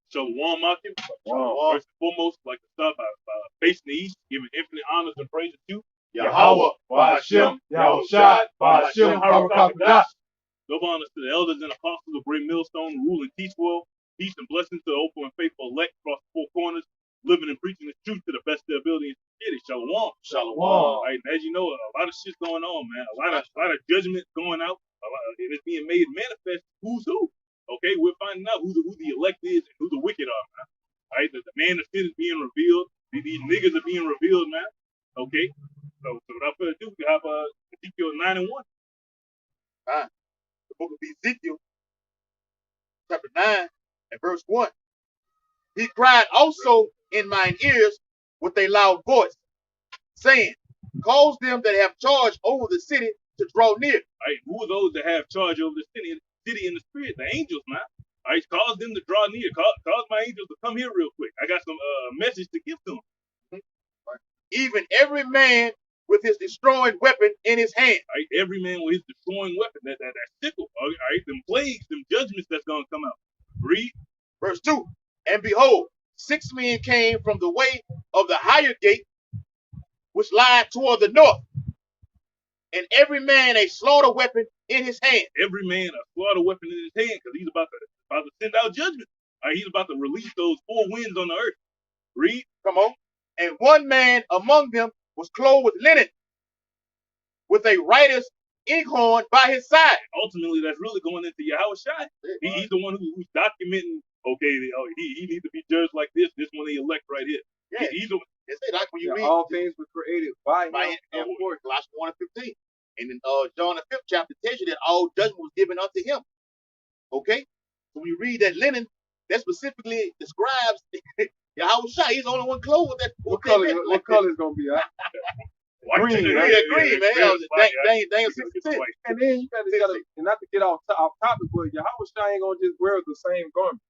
Shalom, Makim. First and foremost, I'd like to start by facing the east, giving infinite honors and praises to Yahweh, Ba'ashem, Yahushai, Ba'ashem, Harakakadosh. Double honors to the elders and apostles of Great Millstone, who rule and teach well. Peace and blessings to the open and faithful elect across the four corners, living and preaching the truth to the best of their ability. Shalom. Shalom. Right, and as you know, a lot of shit's going on, man. A lot of judgment going out. And it's being made manifest. Who's who? Okay, we're finding out who the elect is and who the wicked are, man. Right, the man of sin is being revealed. These niggas are being revealed, man. Okay, so without further ado, we have Ezekiel 9 and 1. The book of Ezekiel, chapter 9 and verse 1. He cried also in mine ears with a loud voice, saying, cause them that have charge over the city to draw near. Right, who are those that have charge over the city in the spirit? The angels, man. All right, cause them to draw near. Cause my angels to come here real quick. I got some message to give to them. Even every man with his destroying weapon in his hand. Right, every man with his destroying weapon, that sickle. All right, them plagues, them judgments that's gonna come out. Read verse 2. And behold, 6 men came from the way of the higher gate, which lied toward the north, and every man a slaughter weapon in his hand. Every man a slaughter weapon in his hand, because he's about to send out judgment. All right, he's about to release those 4 winds on the earth. Read. Come on. And one man among them was clothed with linen, with a writer's inkhorn by his side. Ultimately, that's really going into Yahushai. He's the one who's documenting, okay, he needs to be judged like this one they elect right here. Yeah. He's the like when you read, all things were created by him and for Colossians 1 and 15. And in John the 5th chapter tells you that all judgment was given unto him. Okay? So when you read that linen, that specifically describes Yahushai. He's the only one clothed with that. What color is gonna be? Green, man. Yeah, green, man. Dang, 66. And then you gotta, and not to get off topic, but Yahushai ain't gonna just wear the same garment.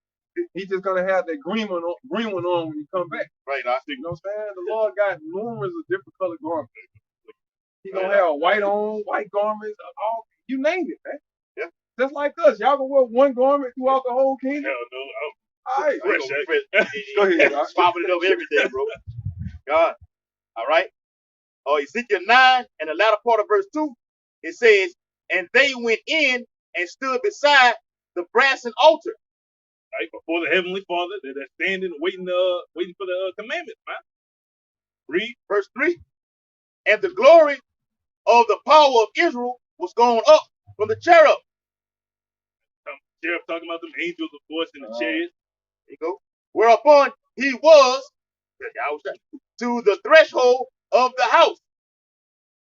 He's just gonna have that green one on when he come back. Right, you know what I'm saying? The Lord got numerous of different colored garments. He gonna have white garments, all you name it, man. Yeah. Just like us, y'all gonna wear one garment throughout the whole kingdom. Hell no. All right. Go ahead. Swapping it up every day, bro. God. All right. Ezekiel 9 and the latter part of verse 2, it says, and they went in and stood beside the brazen altar. Right, before the heavenly Father, they're standing, waiting for the commandments, man. Read verse 3. And the glory of the power of Israel was gone up from the cherub. Cherub talking about them angels, of course, in the chariots. There you go. Whereupon he was to the threshold of the house.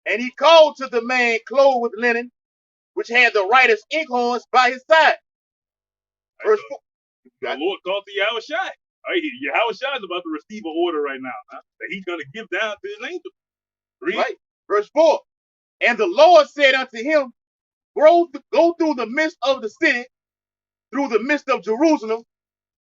And he called to the man clothed with linen, which had the writer's inkhorns by his side. Verse 4. The Lord called to Yahushai. All right, Yahushai is about to receive an order right now, huh? That he's going to give down to his angels. Read. Right. Verse 4. And the Lord said unto him, go through the midst of the city, through the midst of Jerusalem,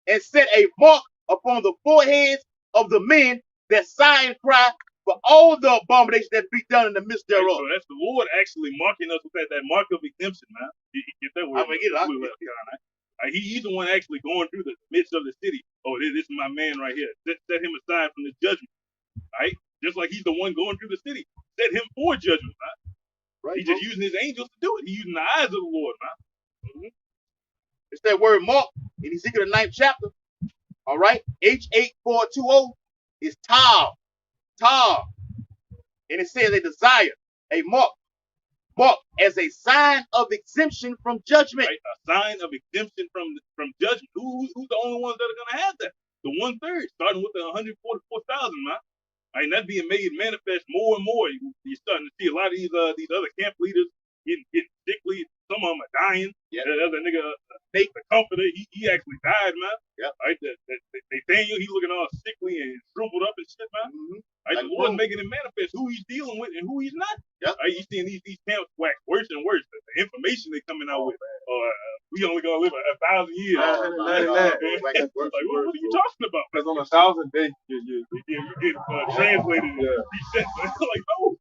and set a mark upon the foreheads of the men that sigh and cry for all the abominations that be done in the midst thereof. So that's the Lord actually marking us with that mark of exemption, man. You get that word? He's the one actually going through the midst of the city. Oh, this is my man right here. Set him aside from the judgment. Right? Just like he's the one going through the city. Set him for judgment, man. Right, he's just using his angels to do it. He's using the eyes of the Lord, man. It's that word mark in Ezekiel the 9th chapter. All right. H8420 is Tav. And it says a desire, a mark as a sign of exemption from judgment. Right? A sign of exemption from judgment. Who's the only ones that are going to have that? The 1/3, starting with the 144,000, man. I mean, that's being made manifest more and more. You're starting to see a lot of these other camp leaders getting sickly. Some of them are dying. Yeah. The other nigga, Nate, the comforter, he actually died, man. Yeah. Right? Nathaniel, he's looking all sickly and shriveled up and shit, man. Right? The Lord's making it manifest who he's dealing with and who he's not. Yep. Right? You're seeing these camps wax worse and worse. The information they're coming out with. We only gonna live 1,000 years. Like, what are you talking about? Because on 1,000 days, you get translated. Reset. Like, no.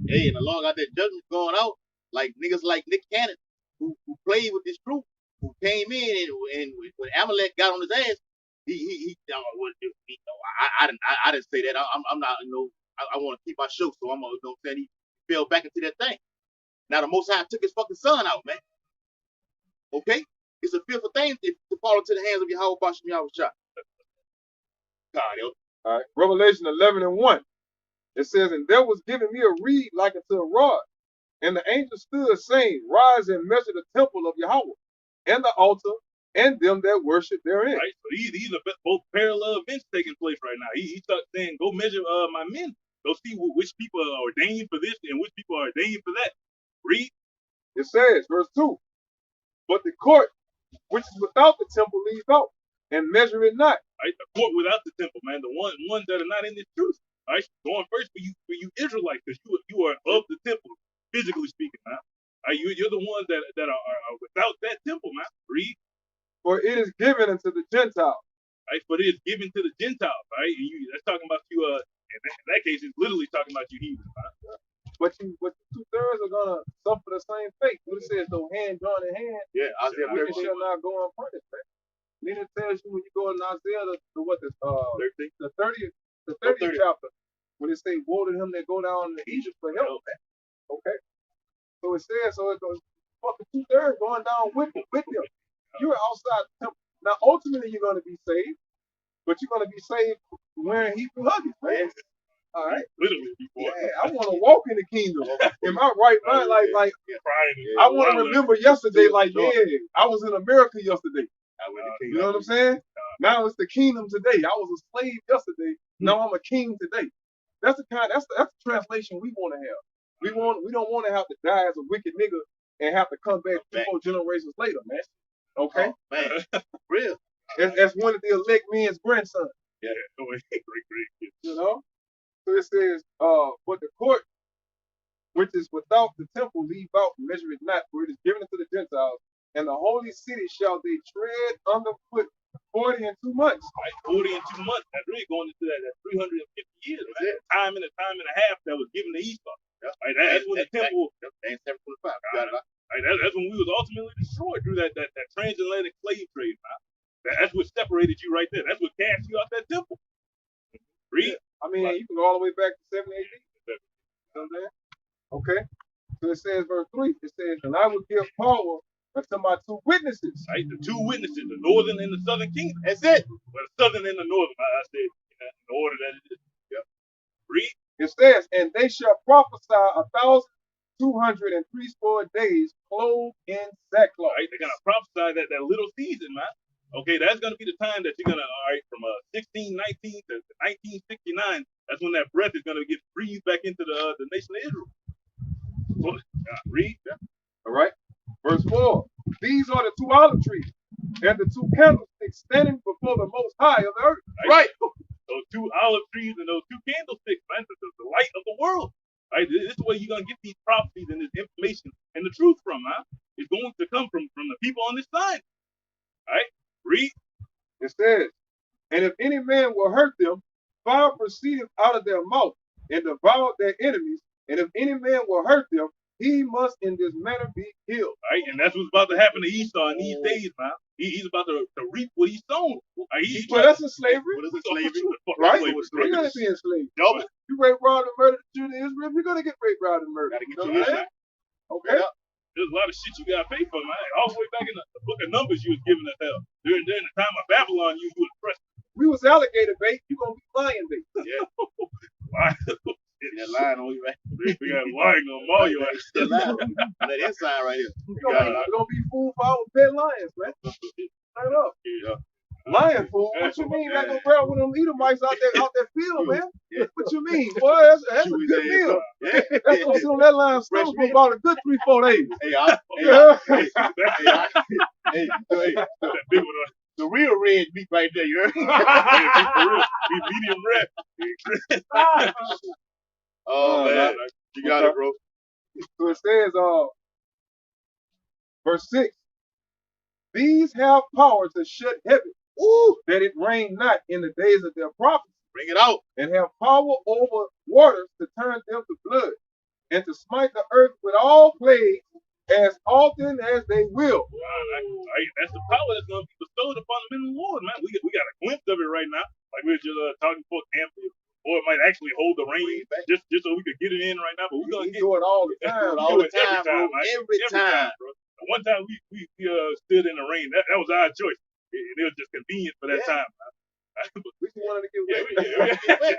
Hey, and the Lord got that judgment going out. Like niggas like Nick Cannon, who played with this truth, who came in and when Amalek got on his ass, he I didn't say that. I'm not, I want to keep my show, so I'm saying he fell back into that thing. Now the Most High took his fucking son out, man. Okay, it's a fearful thing to fall into the hands of Yahweh Bashem Yahweh Shah. All right, Revelation 11:1. It says, and there was given me a reed like unto a rod, and the angel stood saying, rise and measure the temple of Yahweh, and the altar, and them that worship therein. Right, so these are both parallel events taking place right now. He starts saying, go measure my men. Go see which people are ordained for this and which people are ordained for that. Read. It says, verse 2, but the court which is without the temple leave out, and measure it not. Right, the court without the temple, man. The ones that are not in this truth. Right, going first for you Israelites, because you are of the temple, physically speaking, man. Right, you're the ones that are without that temple, man. Read. For it is given unto the Gentiles. Right, but it is given to the Gentiles, right? And that's talking about you. In that case, it's literally talking about you heathens, man. But 2/3 are gonna suffer the same fate. What it says, though hand joined in hand, Yeah, Isaiah wicked shall not go unpunished, man. Then it tells you when you go in Isaiah the 30th chapter, when it say, woe to him that go down to Egypt for help, man. Okay. So it says, so it goes, fucking 2/3 going down with them. You're outside the temple. Now ultimately you're gonna be saved, but you're gonna be saved wearing Hebrew huggies, man. All right. Literally, yeah, I want to walk in the kingdom. In my right mind, like I want to remember yesterday, like, yeah, I was in America yesterday. You know what I'm saying? Now it's the kingdom today. I was a slave yesterday. Now I'm a king today. That's the translation we want to have. We don't want to have to die as a wicked nigga and have to come back 4 generations later, man. Okay? Oh, man. Real. As one of the elect men's grandson. Yeah, great. You know? So it says, but the court which is without the temple leave out, measure it not, for it is given unto the Gentiles, and the holy city shall they tread underfoot 40 and 2 months. Right, 40 and 2 months. That's really going into that 350 years, right? Time and a half that was given to Esau. Right, that's when the temple. That's 725. Right, that's when we was ultimately destroyed through that transatlantic slave trade. Right? That's what separated you right there. That's what cast you out that temple. Read. I mean, you can go all the way back to 7 AD. You know what I'm saying? Okay. So it says, verse 3, it says, and I will give power unto my 2 witnesses. Right, the 2 witnesses, the northern and the southern kingdom. That's it. Well, the southern and the northern, I said, in the order that it is. Yep. Read. It says, and they shall prophesy 1,260 days clothed in sackcloth. Right, they're gonna prophesy that little season, man. Okay, that's going to be the time that you're going to, all right, from 1619 to 1969, that's when that breath is going to get breathed back into the nation of Israel. So, read. All right. Verse 4. These are the 2 olive trees and the 2 candlesticks standing before the Most High of the earth. Right. Those 2 olive trees and those 2 candlesticks, man, the light of the world. Right. This is where you're going to get these prophecies and this information and the truth from, huh? It's going to come from the people on this side. All right. Read. It says, and if any man will hurt them, fire proceedeth out of their mouth and devour their enemies. And if any man will hurt them, he must in this manner be killed. Right, and that's what's about to happen to Esau in these days, man. He's about to reap what he's sown. Right, well, that's in slavery. What is it, slavery? Right? You're going to be enslaved. Double. You rape, robbed, and murdered the children of Israel, you're going to get raped, robbed, and murdered. Gotta get you okay. There's a lot of shit you got to pay for, man. All the way back in the book of Numbers, you was giving us hell. During the time of Babylon, you was pressed. We was alligator bait. You going to be lion bait. Yeah. That line on you, man. We got a lion on all your ass. That inside right here. We're going to be food for our pet lions, man. Straight up. Yeah. Lion food? What you mean? Not gonna grab with them Edomites out that field, man. What you mean, boy? That's a good meal. That's gonna sit on that line stomach for about a good 3-4 days. Hey, that big one. The real red meat right there, you heard? Medium red. Oh man, you got it, bro. So it says, verse 6. These have power to shut heaven, that it rain not in the days of their prophecy. Bring it out. And have power over waters to turn them to blood, and to smite the earth with all plagues as often as they will. That's the power that's going to be bestowed upon the men of the Lord, man. We got a glimpse of it right now. Like we were just talking before camp, or it might actually hold the reins just so we could get it in right now. But we're going to do it all the time. Every time, bro. One time we stood in the rain. That was our choice. It was just convenient for that time. We just wanted to get wet.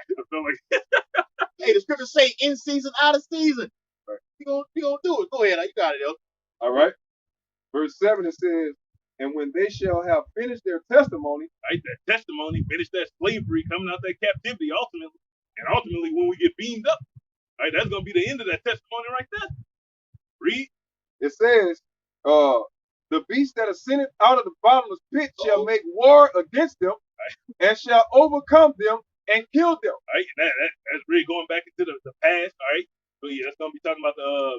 Hey, the scriptures say in season, out of season. Right. You gonna do it. Go ahead. You got it, yo. All right. Verse 7, it says, and when they shall have finished their testimony. Right, that testimony, finish that slavery, coming out that captivity, ultimately when we get beamed up. Right, that's gonna be the end of that testimony right there. Read. It says, the beast that ascended out of the bottomless pit shall make war against them, and shall overcome them and kill them. All right, that's really going back into the past. All right, so yeah, that's gonna be talking about the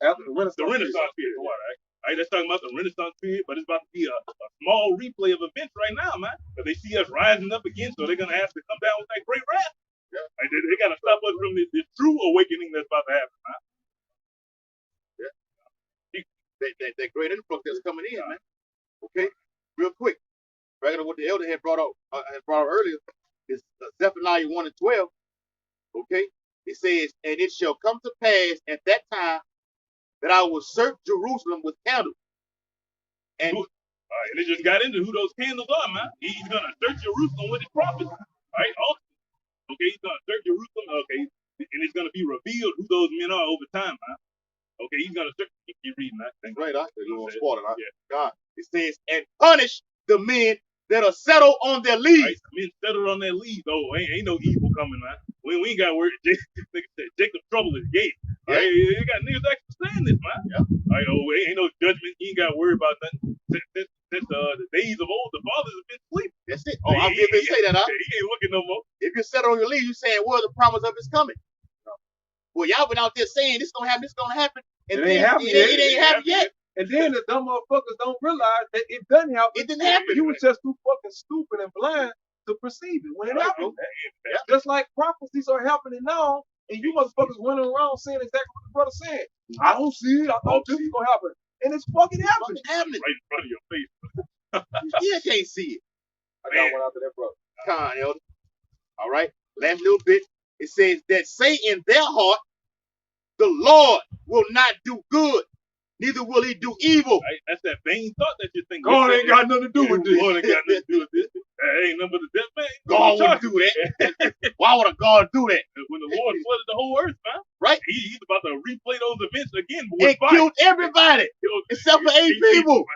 after the Renaissance period. All right, that's talking about the Renaissance period, but it's about to be a small replay of events right now, man. But they see us rising up again, so they're gonna have to come down with that great wrath. Yeah. Right, they gotta stop us from this true awakening that's about to happen, man. That great influx that's coming in, man. Okay, real quick. Right, what the elder had brought out earlier is Zephaniah 1 and 12. Okay, it says, and it shall come to pass at that time that I will search Jerusalem with candles. And it just got into who those candles are, man. He's gonna search Jerusalem with his prophets, right? Okay, he's gonna search Jerusalem. Okay, and it's gonna be revealed who those men are over time, man. Okay, he's gonna search. Keep reading that thing. Right, you want to spoil it, yeah. God, it says, and punish the men that are settled on their leaves. Right, men settled on their leaves. Oh, ain't no evil coming, man. We ain't got word. Jacob's trouble is gate. Yeah. Right, you got niggas actually saying this, man. Yeah. Right, ain't no judgment. You ain't got to worry about nothing. Since the days of old, the fathers have been asleep. That's it. Oh, I'll give it say that, huh? He ain't looking no more. If you're settled on your leaves, you're saying, where's the promise of his coming? No. Well, y'all been out there saying this gonna happen, this gonna happen. And it ain't happened yet. It ain't happened yet. And then the dumb motherfuckers don't realize that it doesn't happen. It didn't happen. You were just too fucking stupid and blind to perceive it when it happened. Yeah. Just like prophecies are happening now, and you motherfuckers running around saying exactly what the brother said. I don't see it. I thought this was gonna happen, and it's fucking happening. Right in front of your face. You still can't see it. I got one after that, brother. Come on, elder. All right. Last little bit. It says that say in their heart, the Lord will not do good, neither will he do evil. Right? That's that vain thought that you're thinking. God ain't got nothing to do with this. God ain't got nothing to do with this. That ain't nothing but the death man. God wouldn't do that. Why would a God do that? When the Lord flooded the whole earth, man. Right? He's about to replay those events again. It killed everybody except for 8 people.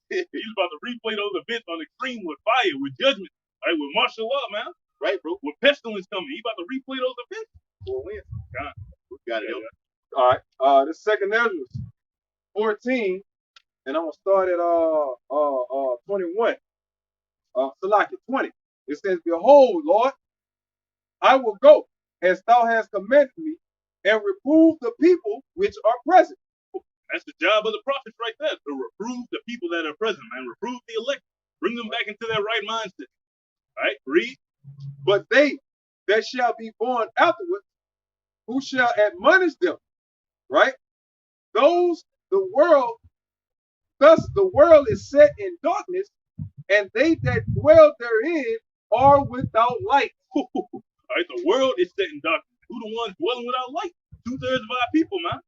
He's about to replay those events on extreme with fire, with judgment, right? With martial law, man. Right, bro. With pestilence coming. He's about to replay those events. For when? God. We got it. All right. This second Ezra 14, and I'm gonna start at 21. Salaki 20. It says, behold, Lord, I will go as thou hast commanded me, and reprove the people which are present. That's the job of the prophets right there, to reprove the people that are present, man. Reprove the elect. Bring them back into their right mindset. All right, read. But they that shall be born afterwards, who shall admonish them, right? Thus the world is set in darkness, and they that dwell therein are without light. All right, the world is set in darkness. Who the ones dwelling without light? 2/3 of our people, man.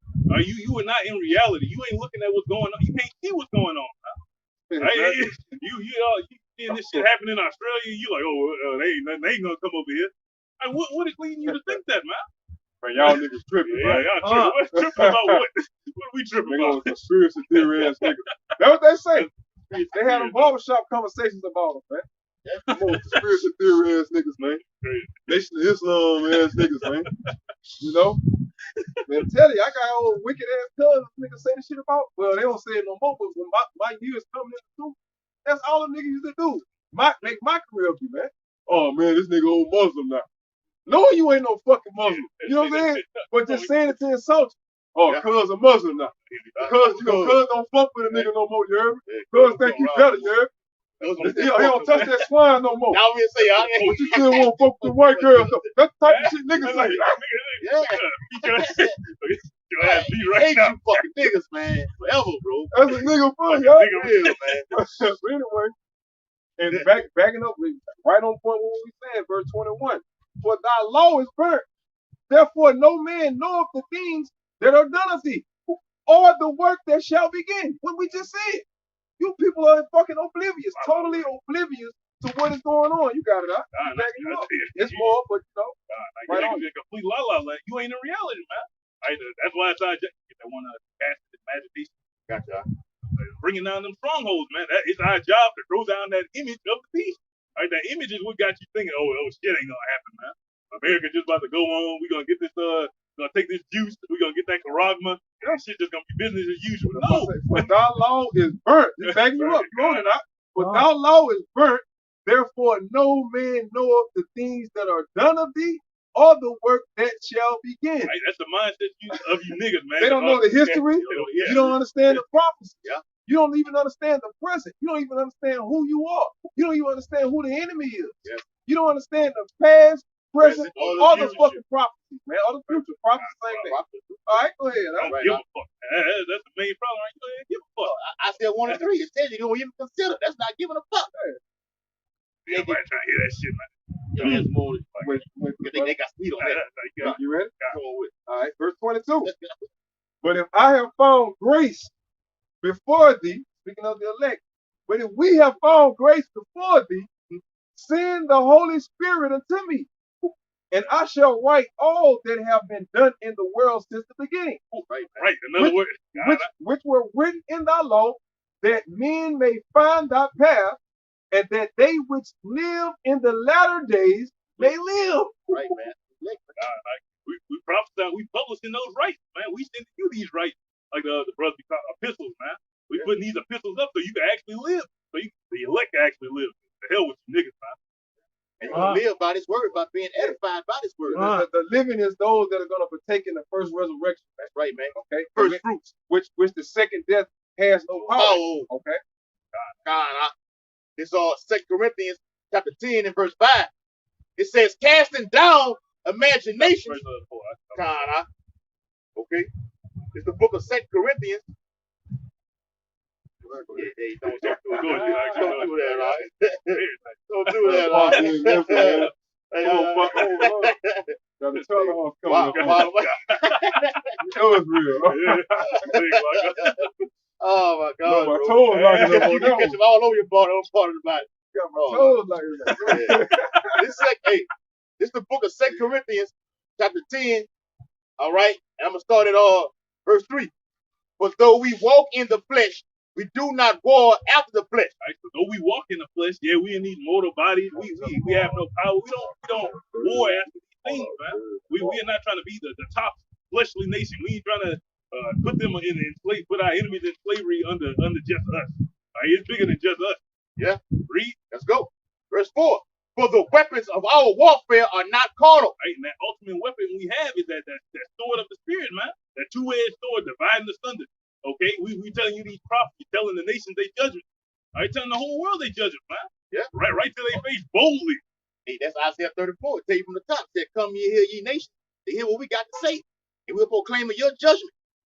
You are not in reality. You ain't looking at what's going on. You can't see what's going on, man. Right? You seeing this shit happen in Australia. You like, they ain't gonna come over here. Like, what is leading you to think that, man? Man, y'all niggas tripping, man. Y'all tripping. Tripping about what? What are we tripping about? Conspiracy theory ass niggas. That's what they say. They had them barbershop conversations about them, man. That's more conspiracy theory ass niggas, man. Nation of Islam ass niggas, man. You know? Man, tell you, I got old wicked ass cousins niggas say this shit about. Well, they don't say it no more, but when my years coming in the truth, that's all the niggas used to do. Make my career be, man. Oh man, this nigga old Muslim now. No, you ain't no fucking Muslim. You know what I'm saying? But just saying it to insult you. Oh, cuz a Muslim now. Cuz don't fuck with a nigga no more, you heard me? Cuz think you better, you heard me? He don't touch that swine no more. Y'all say, but you still want to fuck with the white girls. That's the type of shit niggas say. Yeah. I hate you fucking niggas, man. Forever, bro. That's a nigga fun, y'all. Man. But anyway, and backing up, right on point with what we said, verse 21. For thy law is burnt. Therefore, no man knoweth the things that are done of thee, or the work that shall begin. What we just said. You people are fucking oblivious, totally oblivious to what is going on. You got it up. It's more, but you know, right on. Complete la-la land. You ain't in reality, man. That's why it's our job. That one cast imagination. Gotcha. Bringing down them strongholds, man. It's our job to throw down that image of the beast. That image is what got you thinking, oh shit ain't gonna happen, man. America just about to go on. We're gonna get this gonna take this juice, we're gonna get that charagma, that shit just gonna be business as usual. No. For thy law is burnt. It's backing you up. You know that. For thy law is burnt, therefore no man knoweth the things that are done of thee, or the work that shall begin. Right, that's the mindset of you niggas, man. They don't know the history. You don't understand the prophecy. Yeah. You don't even understand the present. You don't even understand who you are. You don't even understand who the enemy is. Yeah. You don't understand the past, present, all the fucking prophecies, man. All the future prophecies, same thing. All right, go ahead. Don't give a fuck. That's the main problem. Right? Go ahead, give a fuck. I said 1 and 3. It says you don't even consider. That's not giving a fuck. Everybody trying to hear that shit, man. They got speed on that. You ready? All right, verse 22. But if I have found grace before thee, speaking of the elect, but if we have found grace before thee, send the Holy Spirit unto me, and I shall write all that have been done in the world since the beginning. Right. In other words, which were written in thy law, that men may find thy path, and that they which live in the latter days may live. Right, man. We prophesy, we publishing those rights, man. We sending you these rights, like the brothers call epistles, man. We putting these epistles up so you can actually live, so the elect can actually live. The hell with you niggas, man. And you live by this word, by being edified by this word. The living is those that are going to partake in the first resurrection. That's right, man. Okay. First fruits, which the second death has no power. Oh, okay. It's 2 Corinthians chapter 10 and verse 5. It says, casting down imagination. Okay. It's the book of 2 Corinthians. Don't do that, right? Don't do that, right? Gotta tell them what's coming. It was real. Oh my God! My toes like it. You catch them all over your body, on part of the body. Got my toes like it. This is the book of 2 Corinthians, chapter 10. All right, and I'm gonna start at verse 3. But though we walk in the flesh, we do not war after the flesh. Right? So though we walk in the flesh, we in these mortal bodies. We have no power. We don't war after these things, man. We are not trying to be the top fleshly nation. We ain't trying to put them put our enemies in slavery under just us. Right? It's bigger than just us. Yeah. Read. Let's go. Verse 4. For the weapons of our warfare are not carnal. Right? And that ultimate weapon we have is that sword of the spirit, man. That two-edged sword dividing asunder. Okay? We telling you these prophecies, telling the nations they judge us. All right? Telling the whole world they judge us, man. Yeah. Right to their face boldly. Hey, that's Isaiah 34. It tell you from the top. It said, come ye here, ye nations, to hear what we got to say. And we'll proclaim your judgment.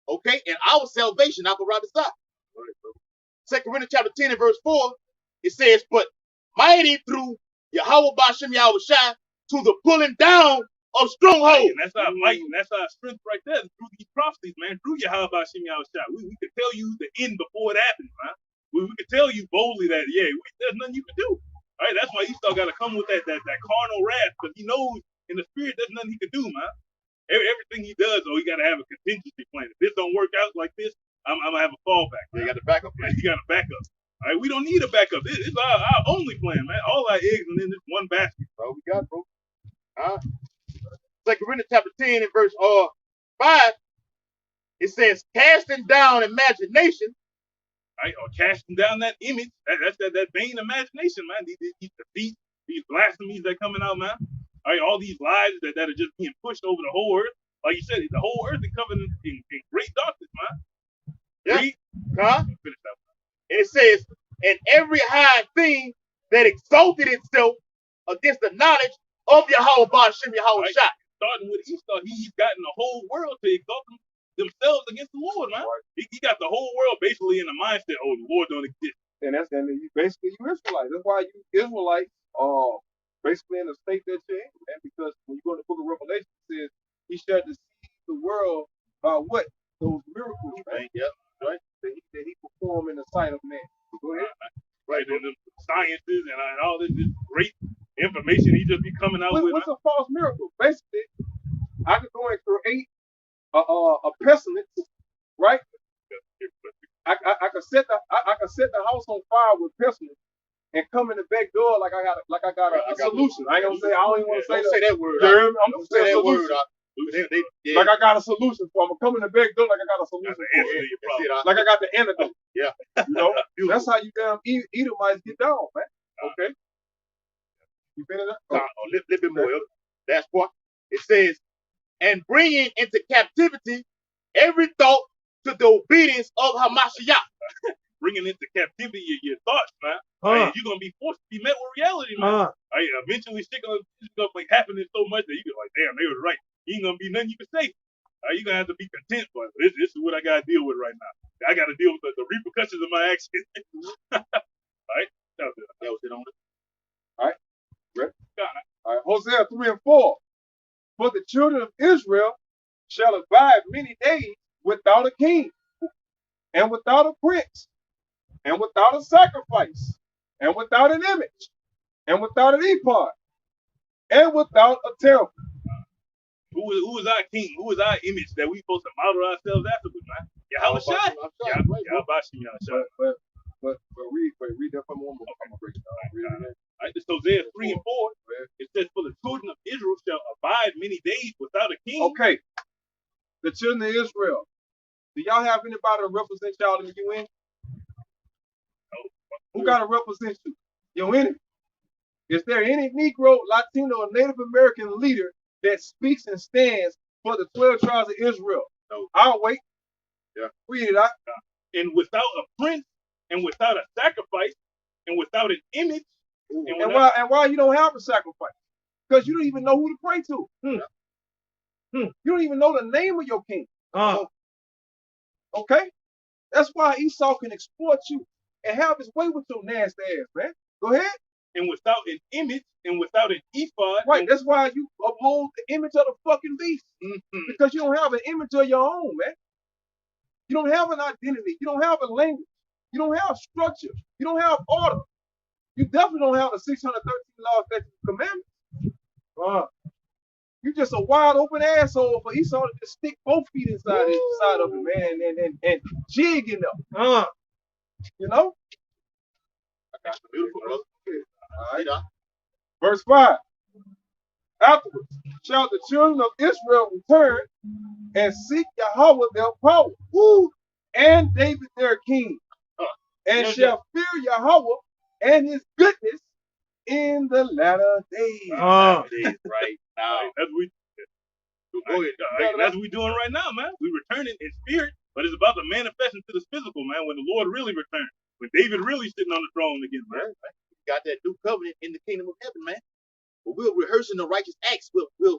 Okay? And our salvation, our side. 2 Corinthians chapter 10 and verse 4, it says, but mighty through Yahweh Bashem Yahushua to the pulling down of strongholds. And that's our might, and that's our strength right there. Through these prophecies, man. Through Yahweh Bashem Yahushua. We could tell you the end before it happens, man. We could tell you boldly that, there's nothing you can do. All right, that's why Esau got to come with that carnal wrath, because he knows in the spirit there's nothing he can do, man. Everything he does, he got to have a contingency plan. If this don't work out like this, I'm going to have a fallback. You got the backup plan. You got a backup. All right, we don't need a backup. It's our only plan, man. All our eggs are in this one basket. That's all we got, bro. 2 Corinthians chapter 10 and verse 5, it says, casting down imagination. Right, or casting down that image. That's that vain imagination, man. These defeats, these blasphemies that coming out, man. All right, all these lies that are just being pushed over the whole earth. Like you said, the whole earth is covered in great darkness, man. Yeah. And it says, and every high thing that exalted itself against the knowledge of Yahweh Ba'ashem Yahweh Shai. Starting with Esau, he's gotten the whole world to exalt themselves against the Lord, man. Right. He got the whole world basically in the mindset, oh, the Lord don't exist. And you basically you Israelites. That's why you Israelites are basically in the state that you're in, man. Because when you go to the book of Revelation, it says he shall deceive the world by what? Those miracles, right? Yep, right. That he performed in the sight of man. Go ahead. Right, and the sciences and all this great information he just be coming out with. What's a false miracle? Basically, I could go and create a pestilence, right? I could set the house on fire with pestilence and come in the back door like I got a solution. I ain't gonna say I don't even want to say that word. I'm gonna say that word. Yeah. Like I got a solution for. I'm gonna come in the back door like I got a solution for. Like I got the antidote. Yeah. You know, that's how you damn Edomites get down, man. Okay. You finished that? A little bit more. That's what it says. And bringing into captivity every thought to the obedience of Hamashiach. Bringing into captivity your thoughts, man. Right, you're gonna be forced to be met with reality, man. Right, eventually, shit gonna like happening so much that you be like, damn, they was right. Ain't gonna be nothing you can say. You're gonna have to be content, but this is what I gotta deal with right now. I gotta deal with the repercussions of my actions. Right? That was it on it. All right. Ready? All right. Hosea 3 and 4. For the children of Israel shall abide many days without a king, and without a prince, and without a sacrifice, and without an image, and without an ephod, and without a teraphim. Who is our king? Who is our image that we supposed to model ourselves after, man? Yahweh Shai. But read that from one more. I'm gonna break it down. Read it. Right, this Hosea 3 and 4. It says, for the children of Israel shall abide many days without a king. Okay. The children of Israel. Do y'all have anybody to represent y'all in the UN? No. Who got to represent you? Your enemy. Is there any Negro, Latino, or Native American leader that speaks and stands for the 12 tribes of Israel? No. I'll wait. Yeah. Read it out. And without a prince, and without a sacrifice, and without an image. And why you don't have a sacrifice? Because you don't even know who to pray to. You don't even know the name of your king. Okay? That's why Esau can exploit you and have his way with your nasty ass, man. Go ahead. And without an image, and without an ephod. Right, that's why you uphold the image of the fucking beast. Because you don't have an image of your own, man. You don't have an identity. You don't have a language. You don't have structure. You don't have order. You definitely don't have the 613 laws, statutes, and commandments. You just a wide open asshole for Esau to just stick both feet inside of it, man, and jig in them. You know? I got the beautiful brother. All right. Verse 5. Afterwards shall the children of Israel return and seek Yahweh their power, and David their king, and shall fear Yahweh and his goodness in the latter days. Right now. That's what we doing right now, man. We returning in spirit, but it's about to manifest into this physical, man, when the Lord really returns. When David really sitting on the throne again, man. We got that new covenant in the kingdom of heaven, man. But we're rehearsing the righteous acts. We're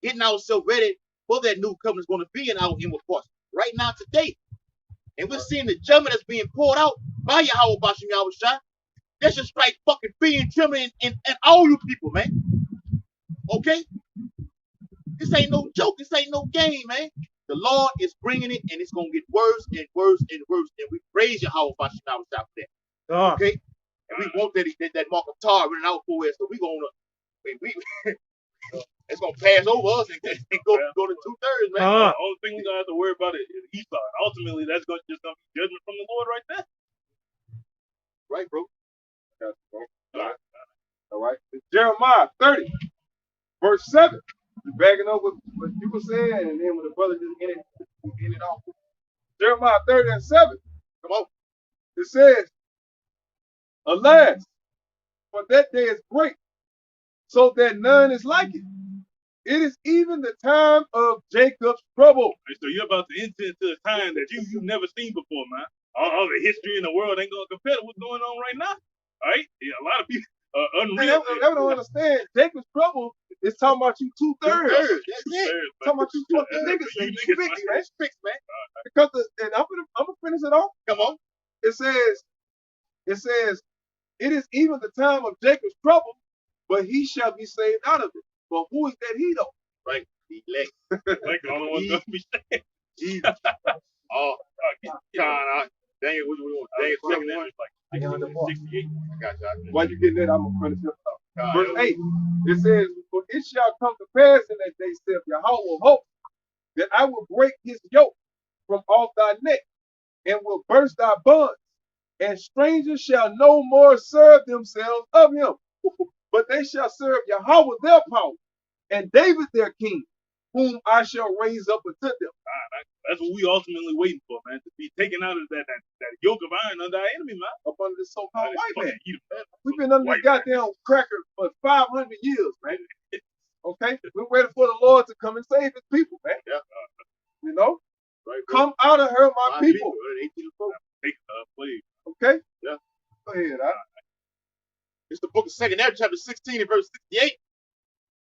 getting ourselves ready for that new covenant is going to be in our inward parts right now today. And we're seeing the judgment that's being poured out by Yahweh Ba'ashem Yahweh Shai. That should strike fucking fear and trembling and all you people, man. Okay? This ain't no joke. This ain't no game, man. The Lord is bringing it, and it's going to get worse and worse and worse. And we praise Yahweh Ba'ashem Yahweh Shai for that. Okay? And we want that mark of tar running out for us. So we're going to, it's going to pass over us and go to 2/3, man. The only thing we're going to have to worry about is Esau. Ultimately, that's just going to be judgment from the Lord right there. Right, bro. All right. Jeremiah 30, verse 7. Backing up with what you were saying, and then when the brother just ended off. Jeremiah 30 and 7. Come on. It says, alas, for that day is great, so that none is like it. It is even the time of Jacob's trouble. So you're about to enter into a time that you've never seen before, man. all the history in the world ain't gonna compare to what's going on right now. All right, yeah, a lot of people unreal. I don't understand. Jacob's trouble is talking about you 2/3. That's it. Talking about you fucking niggas. You You niggas, fix, man. Fix, man. Because and I'm gonna finish it off. Come on. It says, it is even the time of Jacob's trouble, but he shall be saved out of it. But who is that he though? Right. Elect. Like the only one gonna be saved. Jesus. Oh, John. Dang it, what do we want? Dang it, second one. Like 68. I got you. While you getting that, I'm gonna finish it off. Verse 8. It says, for it shall come to pass in that day, saith Yahweh hope, that I will break his yoke from off thy neck, and will burst thy bonds, and strangers shall no more serve themselves of him, but they shall serve Yahweh their power, and David their king, whom I shall raise up unto them. That's what we ultimately waiting for, man. To be taken out of that yoke of iron under our enemy, man. Up under this so-called white man. Man. We've been under this goddamn cracker for 500 years, man. Okay? We're waiting for the Lord to come and save his people, man. Yeah. You know? Right, come out of her, my people. Please. Okay? Yeah. Go ahead, huh? It's the book of 2 Ezra, chapter 16 and verse 68.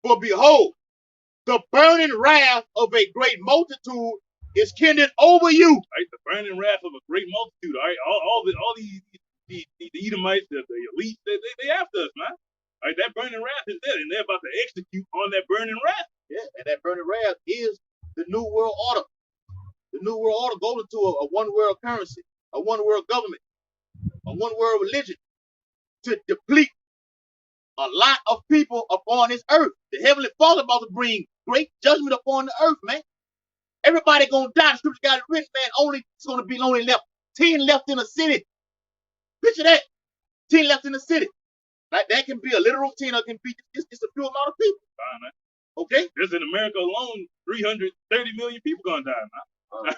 For behold, the burning wrath of a great multitude is kindled over you. Right, the burning wrath of a great multitude. All right, all these Edomites, the elites, they after us, man. All right, that burning wrath is there, and they're about to execute on that burning wrath. Yeah, and that burning wrath is the new world order. The new world order goes into a one world currency, a one world government, a one world religion to deplete a lot of people upon this earth. The Heavenly Father about to bring great judgment upon the earth, man. Everybody gonna die. The scripture got it written, man. It's gonna be only left 10 left in the city. Picture that. 10 left in the city. Like that can be a literal 10 or it can be just a few amount of people. Okay? Just in America alone, 330 million people gonna die now.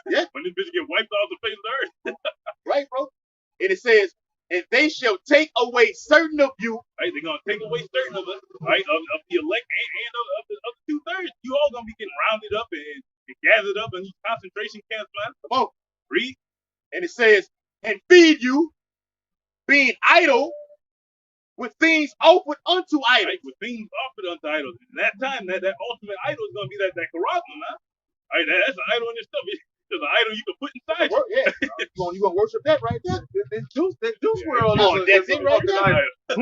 Yeah. When this bitch get wiped off the face of the earth. Right, bro? And it says, and they shall take away certain of you. Right, they're gonna take away certain of us, right? Of the elect and of the 2/3. You all gonna be getting rounded up and gathered up in these concentration camps, man. Come on. Read. And it says, and feed you, being idle, with things offered unto idols. Right, with things offered unto idols. And that time, that ultimate idol is gonna be that charisma, man. Right, that's an idol in itself. It's an idol you can put inside you. Yeah. You gonna worship that right there? That juice world. That's it right there. That's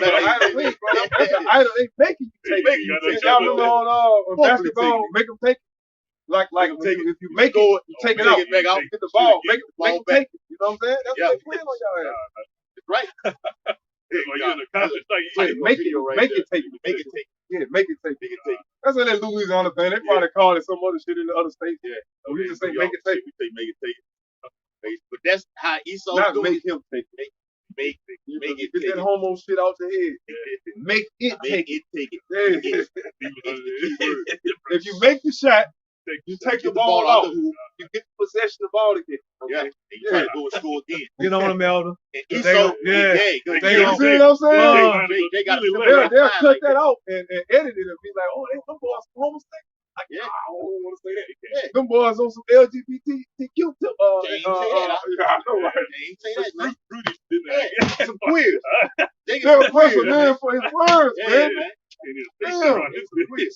an idol thing, bro. That's an idol they making you take it. Y'all remember on basketball, make them take it. Like if you make it, you take it out. Back out. Get the ball, make them take it. You know what I'm saying? That's what they playing on y'all ass. Right. Make it take it. Yeah, make it take it. That's what that Louisiana thing. They probably call it some other shit in the other states. Yeah. We just say make it take it. Make it take it. But that's how Esau not make him take it. Make it get take that it. homo shit out your head. Make it take it. If you make the shot, you take the ball out. You get the possession of the ball again. Okay? You try to go and score again. You know what I'm Elder? And Esau, you see what I'm saying? They'll cut that out and edit it and be like, oh, them boys some homosexuals. I don't want to say that. Yeah. Them boys on some LGBTQ tip. Some queers. They're pressing man for his words, man. Damn.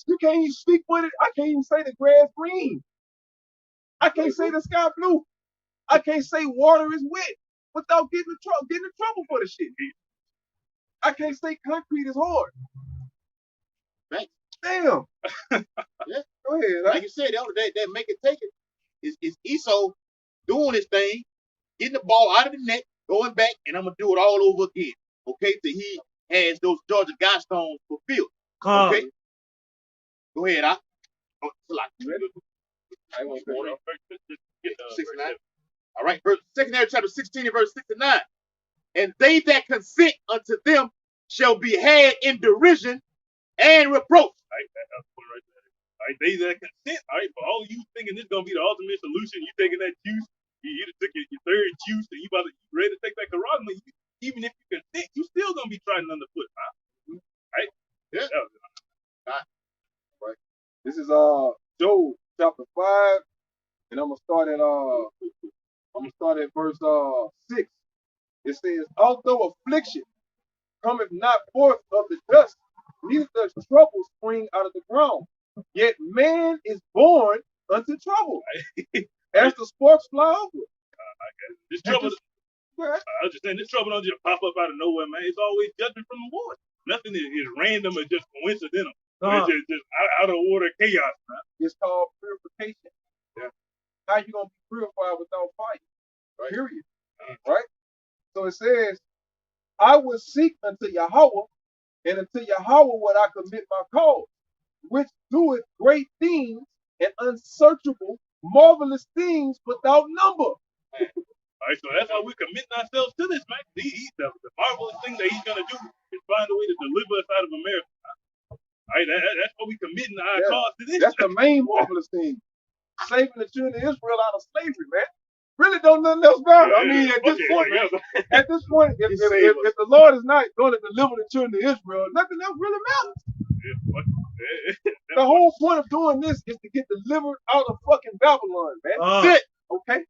You can't even speak with it. I can't even say the grass green. I can't say the sky blue. I can't say water is wet without getting in trouble for the shit. I can't say concrete is hard. Right. Damn. Yeah. Go ahead. Like you said, that make it take it is Esau doing his thing, getting the ball out of the net, going back, and I'm gonna do it all over again. Okay, till he has those Georgia Guidestones fulfilled. Okay. Go ahead, I want 69. All right, second Ezra chapter 16 and verse 69. And they that consent unto them shall be had in derision and reproach. Right, they that consent. All right, for all of you thinking this is gonna be the ultimate solution, you taking that juice, you took your third juice, and you ready to take that charisma. Even if you consent, you still gonna be trodden underfoot, huh? Right? Yeah. Right. This is Job chapter 5, and I'm gonna start at start at verse 6. It says, although affliction cometh not forth of the dust, neither does trouble spring out of the ground. Yet man is born unto trouble. As the sparks fly over. This trouble, I was just saying, this trouble don't just pop up out of nowhere, man. It's always judgment from the Lord. Nothing is random or just coincidental. It's just out of order chaos, man. It's called purification. Yeah. How you gonna be purified without fire? Right. Period. Right? So it says, I will seek unto Yahweh, and unto Yahweh would I commit my cause, which doeth great things and unsearchable, marvelous things without number. All right, so that's how we're committing ourselves to this, man. The marvelous thing that he's going to do is find a way to deliver us out of America. All right, that's what we're committing our cause to this. That's the main marvelous thing. Saving the children of Israel out of slavery, man. Really don't nothing else about it. I mean, at this point, if the Lord is not going to deliver the children of Israel, nothing else really matters. The whole point of doing this is to get delivered out of fucking Babylon, man. That's it. Okay?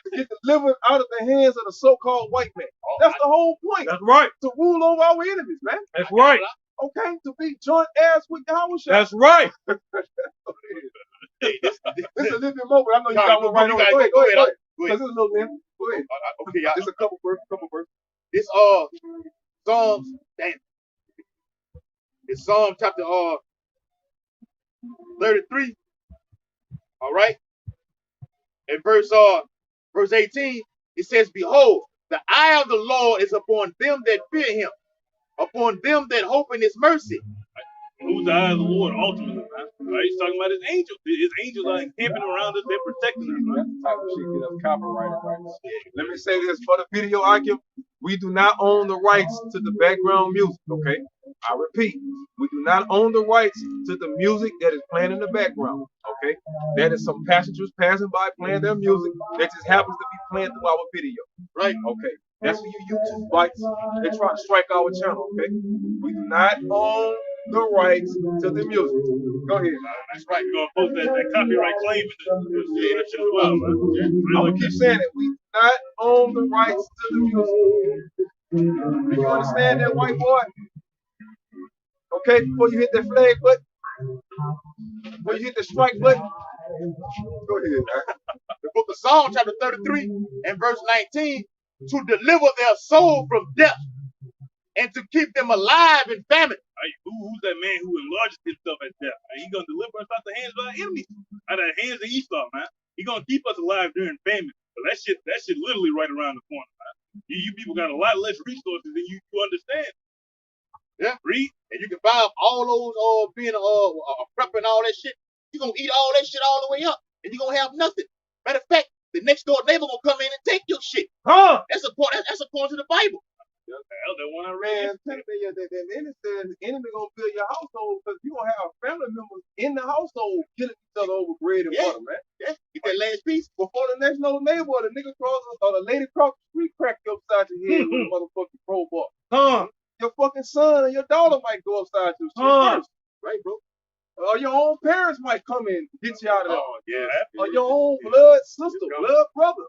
To get delivered out of the hands of the so-called white man. That's the whole point. That's right. To rule over our enemies, man. That's right. Okay? To be joint ass with Yahweh. That's right. Hey, this is a little bit more, but I know you got one right on. Go ahead. Go ahead. This is a little bit. Go ahead. Okay, y'all. This a couple verses. This Psalms. Damn. It's Psalm chapter 33. All right. And verse 18, it says, behold, the eye of the Lord is upon them that fear him, upon them that hope in his mercy. Who's the eye of the Lord ultimately, man? Right? He's talking about his angels. His angels are encamping around us. They're protecting us, man. That's the type of shit get us copyrighted right now. Let me say this for the video, we do not own the rights to the background music, okay? I repeat, we do not own the rights to the music that is playing in the background, okay? That is some passengers passing by playing their music that just happens to be playing through our video, right? Okay. That's for you YouTube bites. They try to strike our channel, okay? We do not own the rights to the music. Go ahead. That's right. You're going to post that copyright claim in the as well, man. I'm going to keep saying it. We do not own the rights to the music. Do you understand that, white boy? Okay, before you hit that flag button, before you hit the strike button, go ahead. The book of Psalms, chapter 33 and verse 19, to deliver their soul from death and to keep them alive in famine. Right, who's that man who enlarges himself at death? He's going to deliver us out the hands of our enemies, out of the hands of Esau, man. He's going to keep us alive during famine. But that shit literally right around the corner, man. You people got a lot less resources than you understand. Yeah, read, and you can buy up all those being prep and all that shit. You're gonna eat all that shit all the way up, and you're gonna have nothing. Matter of fact, the next door neighbor gonna come in and take your shit. That's according to the Bible. That one I read. Man, then it says the enemy gonna build your household because you gonna have family members in the household killing each other over bread and water, man. Yeah, get that last piece before the next door neighbor or the nigga crosses or the lady across the street crack you upside your head with a motherfucking crowbar. Your fucking son or your daughter might go upside your shit first, right, bro? Or your own parents might come in and get you out of there. Oh, yeah. Or your own blood sister, blood brother,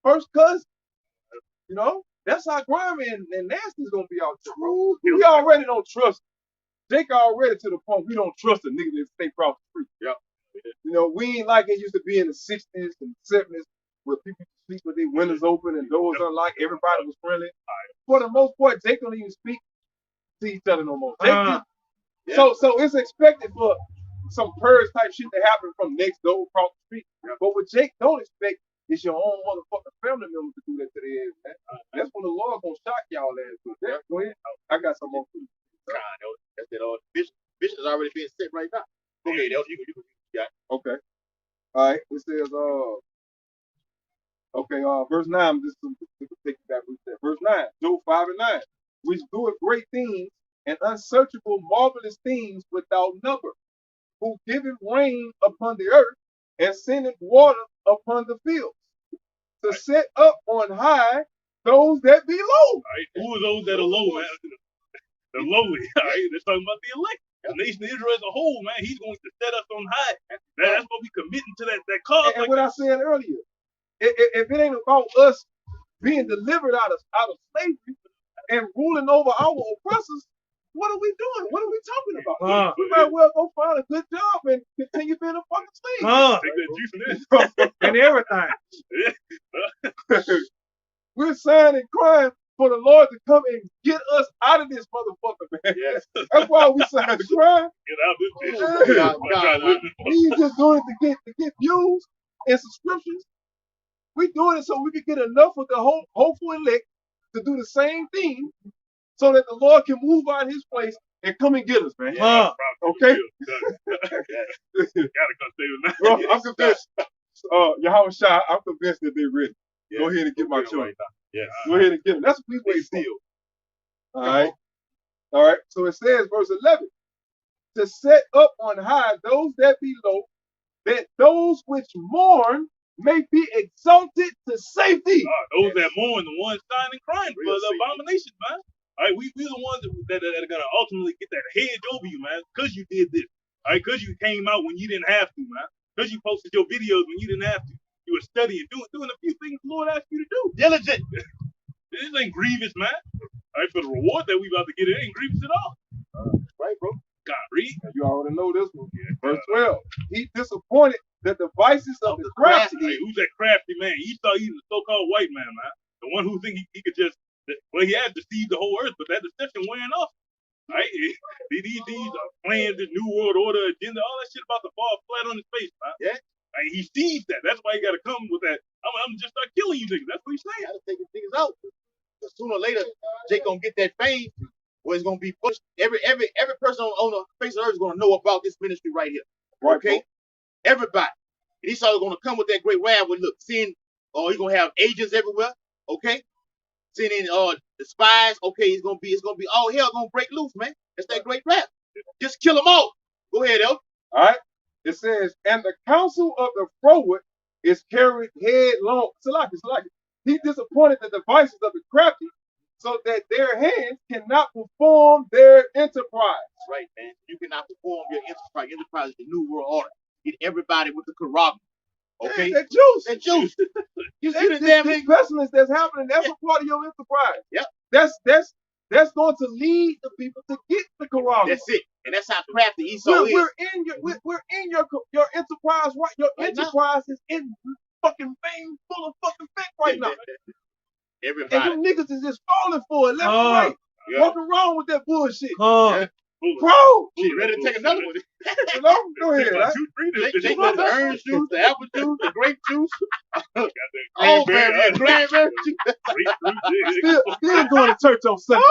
first cousin. You know, that's how grimy and nasty's gonna be out there, bro. We already don't trust. Jake already to the point we don't trust a nigga that stay across the street. Yeah. You know, we ain't like it used to be in the 60s and 70s where people sleep with their windows open and doors unlocked. Everybody was friendly. For the most part, Jake don't even speak to each other no more. So it's expected for some purge type shit to happen from next door across the street. But what Jake don't expect is your own motherfucking family members to do that to their ass, man. That's when the Lord gonna shock y'all ass. Yeah, go ahead. I got some more for you. That's it. Vision is already being set right now. Go ahead, Elder. You got it. Okay. All right. It says verse 9. This is take you back. Verse 9. Job 5 and 9. Which doeth great things and unsearchable marvelous things without number, who giveth rain upon the earth and sendeth water upon the fields, to set up on high those that be low. Right. Who are those that are low, man? The lowly. All right. They're talking about the elect. The nation of Israel as a whole, man. He's going to set us on high. That's what we committing to that cause. And what I said earlier, If it ain't about us being delivered out of slavery and ruling over our oppressors, what are we doing? What are we talking about? We might well go find a good job and continue being a fucking slave. Take that juice in there. And everything. We're sighing and crying for the Lord to come and get us out of this motherfucker, man. Yes. That's why we sighing and crying. Get out this bitch. We ain't just doing it to get views and subscriptions. We doing it so we can get enough of the hopeful elect to do the same thing, so that the Lord can move out His place and come and get us, man. Okay. Gotta come stay with me. Bro, I'm convinced. Yahweh Shai, I'm convinced that they're ready. Go ahead and get my children. Go ahead and get them. That's what we wait for. All right. All right. So it says, verse 11, to set up on high those that be low, that those which mourn may be exalted to safety. Those that mourn, the ones sighing and crying for the abomination, man. All right, we the ones that are gonna ultimately get that hedge over you, man, because you did this. All right, because you came out when you didn't have to, man. Because you posted your videos when you didn't have to. You were studying, doing a few things the Lord asked you to do. Diligent. This ain't grievous, man. All right, for the reward that we about to get, it ain't grievous at all. Right, bro. God, read. You already know this one. Verse 12. He disappointed the devices of the crafty. Hey, who's that crafty man? Esau, he's a so-called white man, man. The one who think he could just, well, he has deceived the whole earth, but that deception wearing off. Right? These plans, this new world order agenda, all that shit about to fall flat on his face, man. Yeah. Like, he sees that. That's why he got to come with that. I'm just start killing you niggas. That's what he's saying. Got to take his niggas out. Because sooner or later, Jake gonna get that fame where it's gonna be pushed. Every person on the face of the earth is gonna know about this ministry right here. Okay? Everybody. And Esau is gonna come with that great wrath with look, seeing he's gonna have agents everywhere, okay? Seeing the spies, okay, it's gonna be all hell gonna break loose, man. That's that great wrath. Just kill them all. Go ahead, El. All right. It says, and the counsel of the froward is carried headlong. Salaki. He disappointed the devices of the crafty, so that their hands cannot perform their enterprise. Right, man. You cannot perform your enterprise. Enterprise is the new world order. Get everybody with the Quran. Okay? That juice. You see the damn thing? Pestilence that's happening, that's a part of your enterprise. Yep. That's going to lead the people to get the Quran. That's it. And that's how crafty Esau is. We're in your enterprise, right? Your enterprise is in fucking fame, full of fucking fake right now. Everybody. And you niggas is just falling for it left and right. Yeah. Walking around with that bullshit. Yeah. Bro! She ready to take another one. You know? Go ahead. Take the orange juice, the apple juice, the grape juice. Oh, man. Cranberry juice. Still going to church on Sunday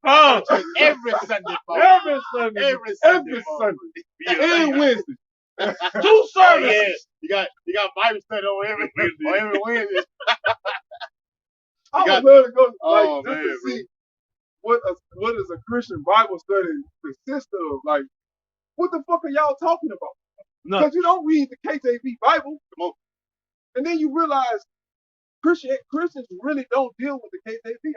morning. Every Sunday morning. Every Sunday. And Wednesday. 2 services. Yeah. You got Bible study on every Wednesday. I would love to go to see what is a Christian Bible study consist of. Like, what the fuck are y'all talking about? Because you don't read the KJV Bible. Come on. And then you realize Christians really don't deal with the KJV.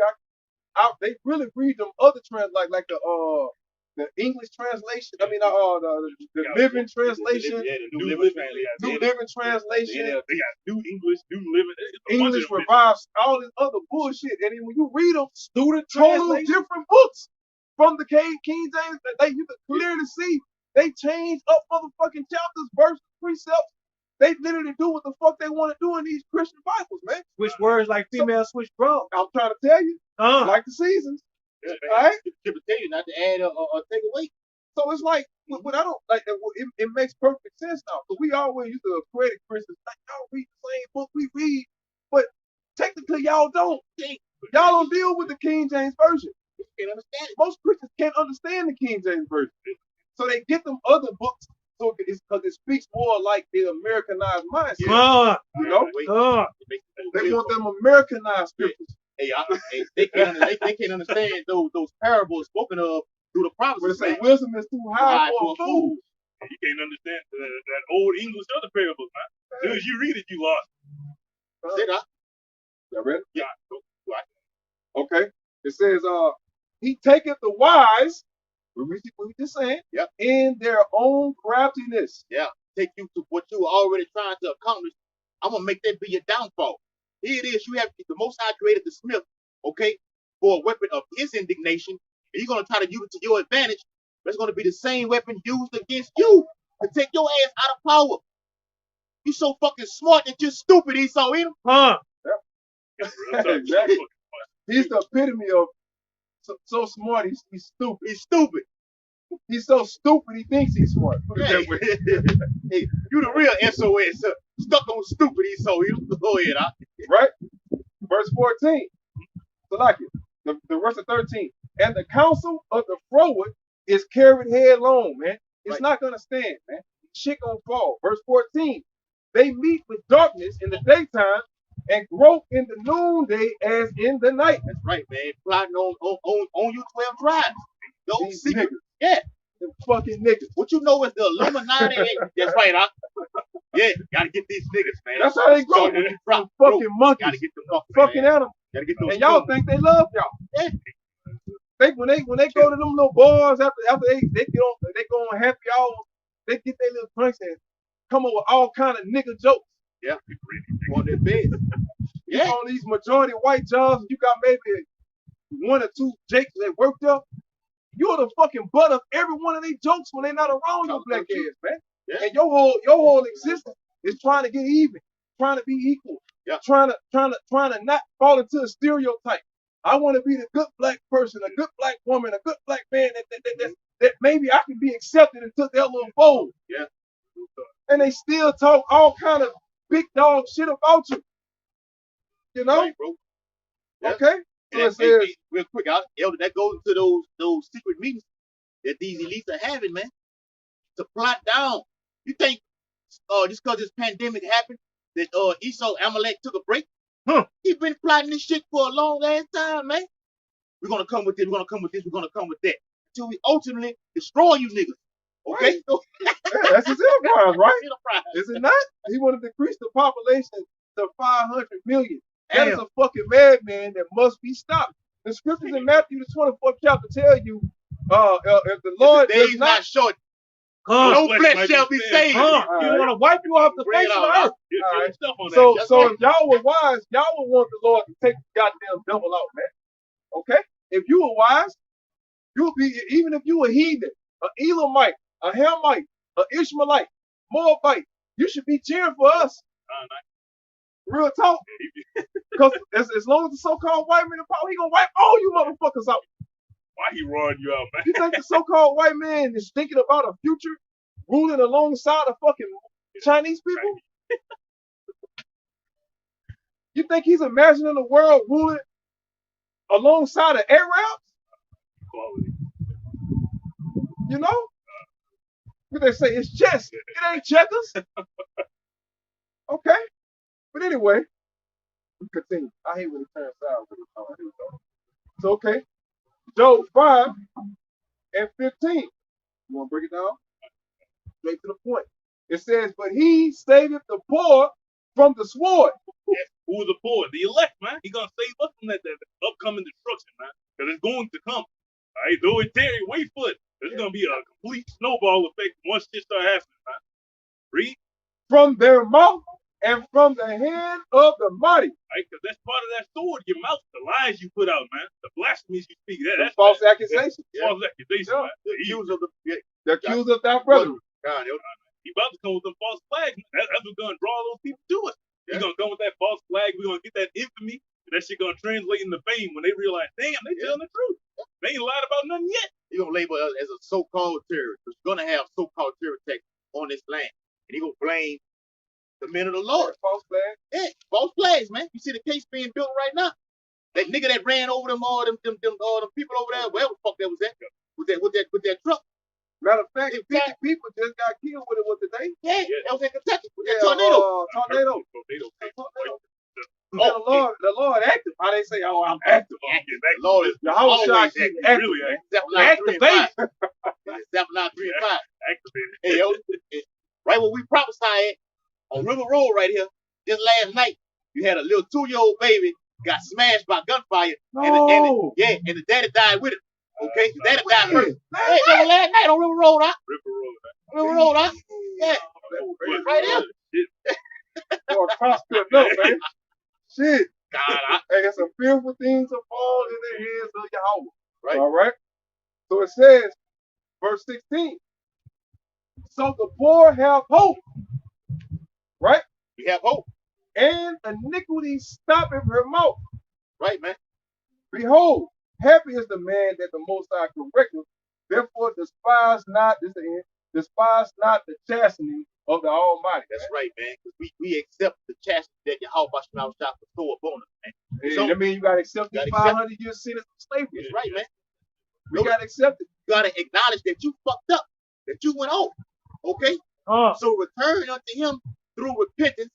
They really read them other like the English translation. I mean, the Living Translation. Yeah, the New Living Translation. They got New English, New Living. English Revised, all this other bullshit. And then when you read them, total different books from the King James, you can clearly see they change up motherfucking chapters, verses, precepts. They literally do what the fuck they want to do in these Christian Bibles, man. Switch words like female, switch bro. I'm trying to tell you, like the seasons. Yeah, all right? To tell you not to add or take away. So it's like, but I don't like it makes perfect sense now. Because we always used to credit Christians like y'all read the same book we read, but technically y'all don't. Y'all don't deal with the King James Version. You can't understand it. Most Christians can't understand the King James Version. So they get them other books so it's because it speaks more like the Americanized mindset. You know? They want them Americanized scriptures. Hey, they can't understand those parables spoken of through the prophets. But they say wisdom is too high for a fool. You can't understand that old English other parables, man. As soon as you read it, you lost. Say that. Y'all ready? Yeah. Okay. It says, he taketh the wise, what we just saying, in their own craftiness. Yeah. Take you to what you were already trying to accomplish I'm gonna make that be your downfall. Here it is. You have the Most High created the Smith, okay, for a weapon of his indignation, and you're gonna try to use it to your advantage. But it's gonna be the same weapon used against you to take your ass out of power. You so fucking smart that you're stupid, Esau. Huh? Exactly. He's the epitome of so smart. He's stupid. He's stupid. He's so stupid. He thinks he's smart. Hey, hey, you the real SOS. Stuck on stupid, Esau. Go ahead, huh? Right? Verse 14. Salaki. The verse of 13. And the counsel of the froward is carried headlong, man. It's not gonna stand, man. Shit gonna fall. Verse 14. They meet with darkness in the daytime and grope in the noonday as in the night. That's right, man. Plotting on you 12 tribes. These niggas. Yeah. Them fucking niggas. What you know is the Illuminati. That's right, huh? Yeah, gotta get these niggas, man. That's how they grow. So Fucking monkeys. Gotta get them fucking animals. Gotta get those. And y'all think they love y'all. Yeah. When they go to them little bars after they go on happy hours, they get their little drinks and come up with all kind of nigga jokes. Yeah, on their bed. Yeah, on these majority white jobs, you got maybe 1 or 2 jakes that worked up. You're the fucking butt of every one of these jokes when they're not around your black ass, man. Yeah. And your whole existence is trying to get even, trying to be equal, trying to not fall into a stereotype. I want to be the good black person, a good black woman, a good black man that maybe I can be accepted into their little fold. Yeah. And they still talk all kind of big dog shit about you. You know? Right, bro. Yeah. Okay. So it says, real quick, Elder, that goes into those secret meetings that these elites are having, man, to plot down. You think just because this pandemic happened that Esau Amalek took a break? He's been plotting this shit for a long ass time, man. We're gonna come with this, we're gonna come with this, we're gonna come with that. Until we ultimately destroy you niggas. Okay? Right. Yeah, that's his enterprise, right? Is it not? He want to decrease the population to 500 million. That is a fucking madman that must be stopped. The scriptures in Matthew the 24th chapter tell you, if the Lord does not short, no flesh shall be saved. You want to wipe you off the face of the earth. Right. So if y'all were wise, y'all would want the Lord to take the goddamn devil out, man. Okay? If you were wise, you'll be, even if you were heathen, an Elamite, a Hamite, an Ishmaelite, Moabite, you should be cheering for us. Real talk. Because as long as the so-called white man in power, he gonna wipe all you motherfuckers out. Why he roaring you out, man? You think the so-called white man is thinking about a future ruling alongside of fucking Chinese people? You think he's imagining a world ruling alongside of Arabs? Quality. You know? What they say, it's chess. It ain't checkers. Okay. But anyway, we continue. I hate when it turns out. So, okay. Job 5 and 15. You want to break it down? Straight to the point. It says, but he saveth the poor from the sword. Yes. Who is the poor? The elect, man. He's going to save us from that upcoming destruction, man. Because it's going to come. All right, though it tarry, wait for it. There's going to be a complete snowball effect once shit start happening, man. Read. From their mouth and from the hand of the mighty. Right, because that's part of that sword. Your mouth, the lies you put out, man. The blasphemies you speak. That's false accusations. False accusations, man. The accuser of thy brethren. He about to come with them false flags. That's what's going to draw those people to us. He's going to come with that false flag. We're going to get that infamy. And that shit going to translate into fame when they realize, damn, they telling the truth. They ain't lied about nothing yet. He's going to label us as a so-called terrorist. We're going to have so-called terror attacks on this land. And he's going to blame the men of the Lord. False flags? Yeah, false flags, man. You see the case being built right now. That nigga that ran over them all them people over there, wherever the fuck that was at, with that truck. Matter of fact, 50 people just got killed with it today. Yeah, that was in Kentucky with that tornado. Tornado. Oh, the Lord active. How they say, oh, I'm active. The Lord is always active. Really activate. Zephaniah 3 and 5. Activated. Hey, yo, right where we prophesied on River Road right here, just last night, you had a little 2-year-old baby got smashed by gunfire, and the daddy died with it. Okay, the daddy died first. Hey, that was last night on River Road, huh? River Road, huh? Yeah, right here. Or across says, verse 16. So the poor have hope, right? We have hope, and iniquity stoppeth her mouth. right, man? Behold, happy is the man that the Most High correcteth. Therefore, despise not the chastening of the Almighty. That's right, man. Because we accept the chastity that Yahweh shall bestow upon us, man. Hey, So, that means you got to accept these 500 years sentence of slavery. That's right, man. We got to accept it. You got to acknowledge that you fucked up, that you went off. Okay? So return unto him through repentance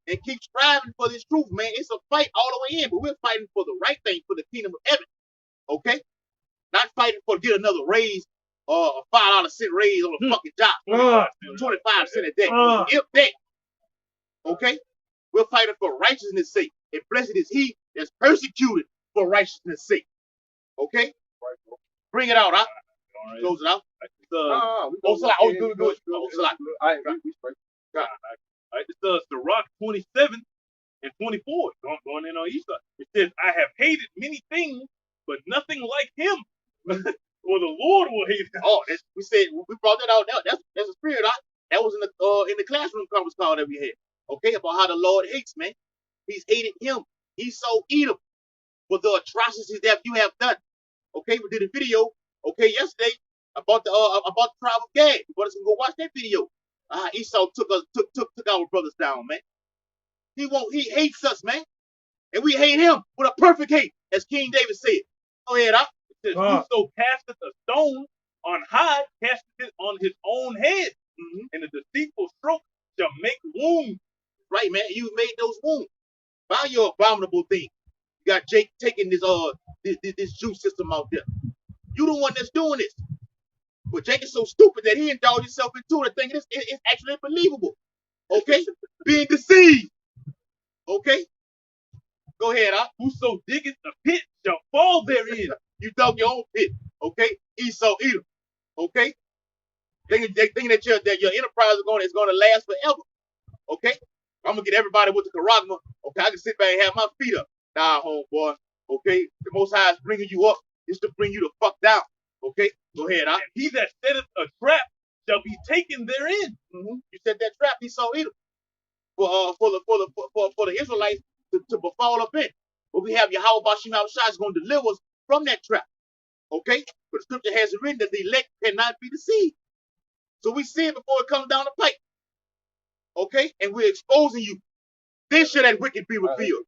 and keep striving for this truth, man. It's a fight all the way in, but we're fighting for the right thing, for the kingdom of heaven. Okay? Not fighting for get another raise or a $5 raise on a fucking job. 25 cents a day. If that. Okay? We're fighting for righteousness' sake. And blessed is he that's persecuted for righteousness' sake. Okay? Bring it out, huh? Close it out. Good. It's Sirach 27 and 24. Going in on Esau. It says, I have hated many things, but nothing like him. Or the Lord will hate him. Oh, we brought that out. That's a spirit. That was in the classroom conference call that we had. Okay, about how the Lord hates, man. He's hated him. He's so Edom for the atrocities that you have done. Okay, we did a video. Okay, yesterday about the tribe of Gad. You want us to go watch that video? Esau took our brothers down, man. He hates us, man, and we hate him with a perfect hate, as King David said. Go ahead, It says, whoso casteth a stone on high, casteth it on his own head, and the deceitful stroke shall make wounds. Right, man. You made those wounds by your abominable thing. You got Jake taking this Jew system out there. You the one that's doing this. But Jake is so stupid that he indulged himself into it, thinking it's actually believable. Okay? Being deceived. Okay? Go ahead, Whoso diggeth a pit shall fall therein. You dug your own pit. Okay? Esau, Edom. Okay? Thinking that your enterprise is going to last forever. Okay? I'm going to get everybody with the charagma. Okay? I can sit back and have my feet up. Nah, homeboy. Okay? The Most High is bringing you up is to bring you the fuck down. Okay? Go ahead, And he that setteth a trap shall be taken therein. You set that trap, Esau, Edom. For the Israelites to befall up in. But we have Yahweh Bashim Shai is going to deliver us from that trap. Okay? But the scripture has it written that the elect cannot be deceived. So we see it before it comes down the pipe. Okay? And we're exposing you. Then shall that wicked be revealed.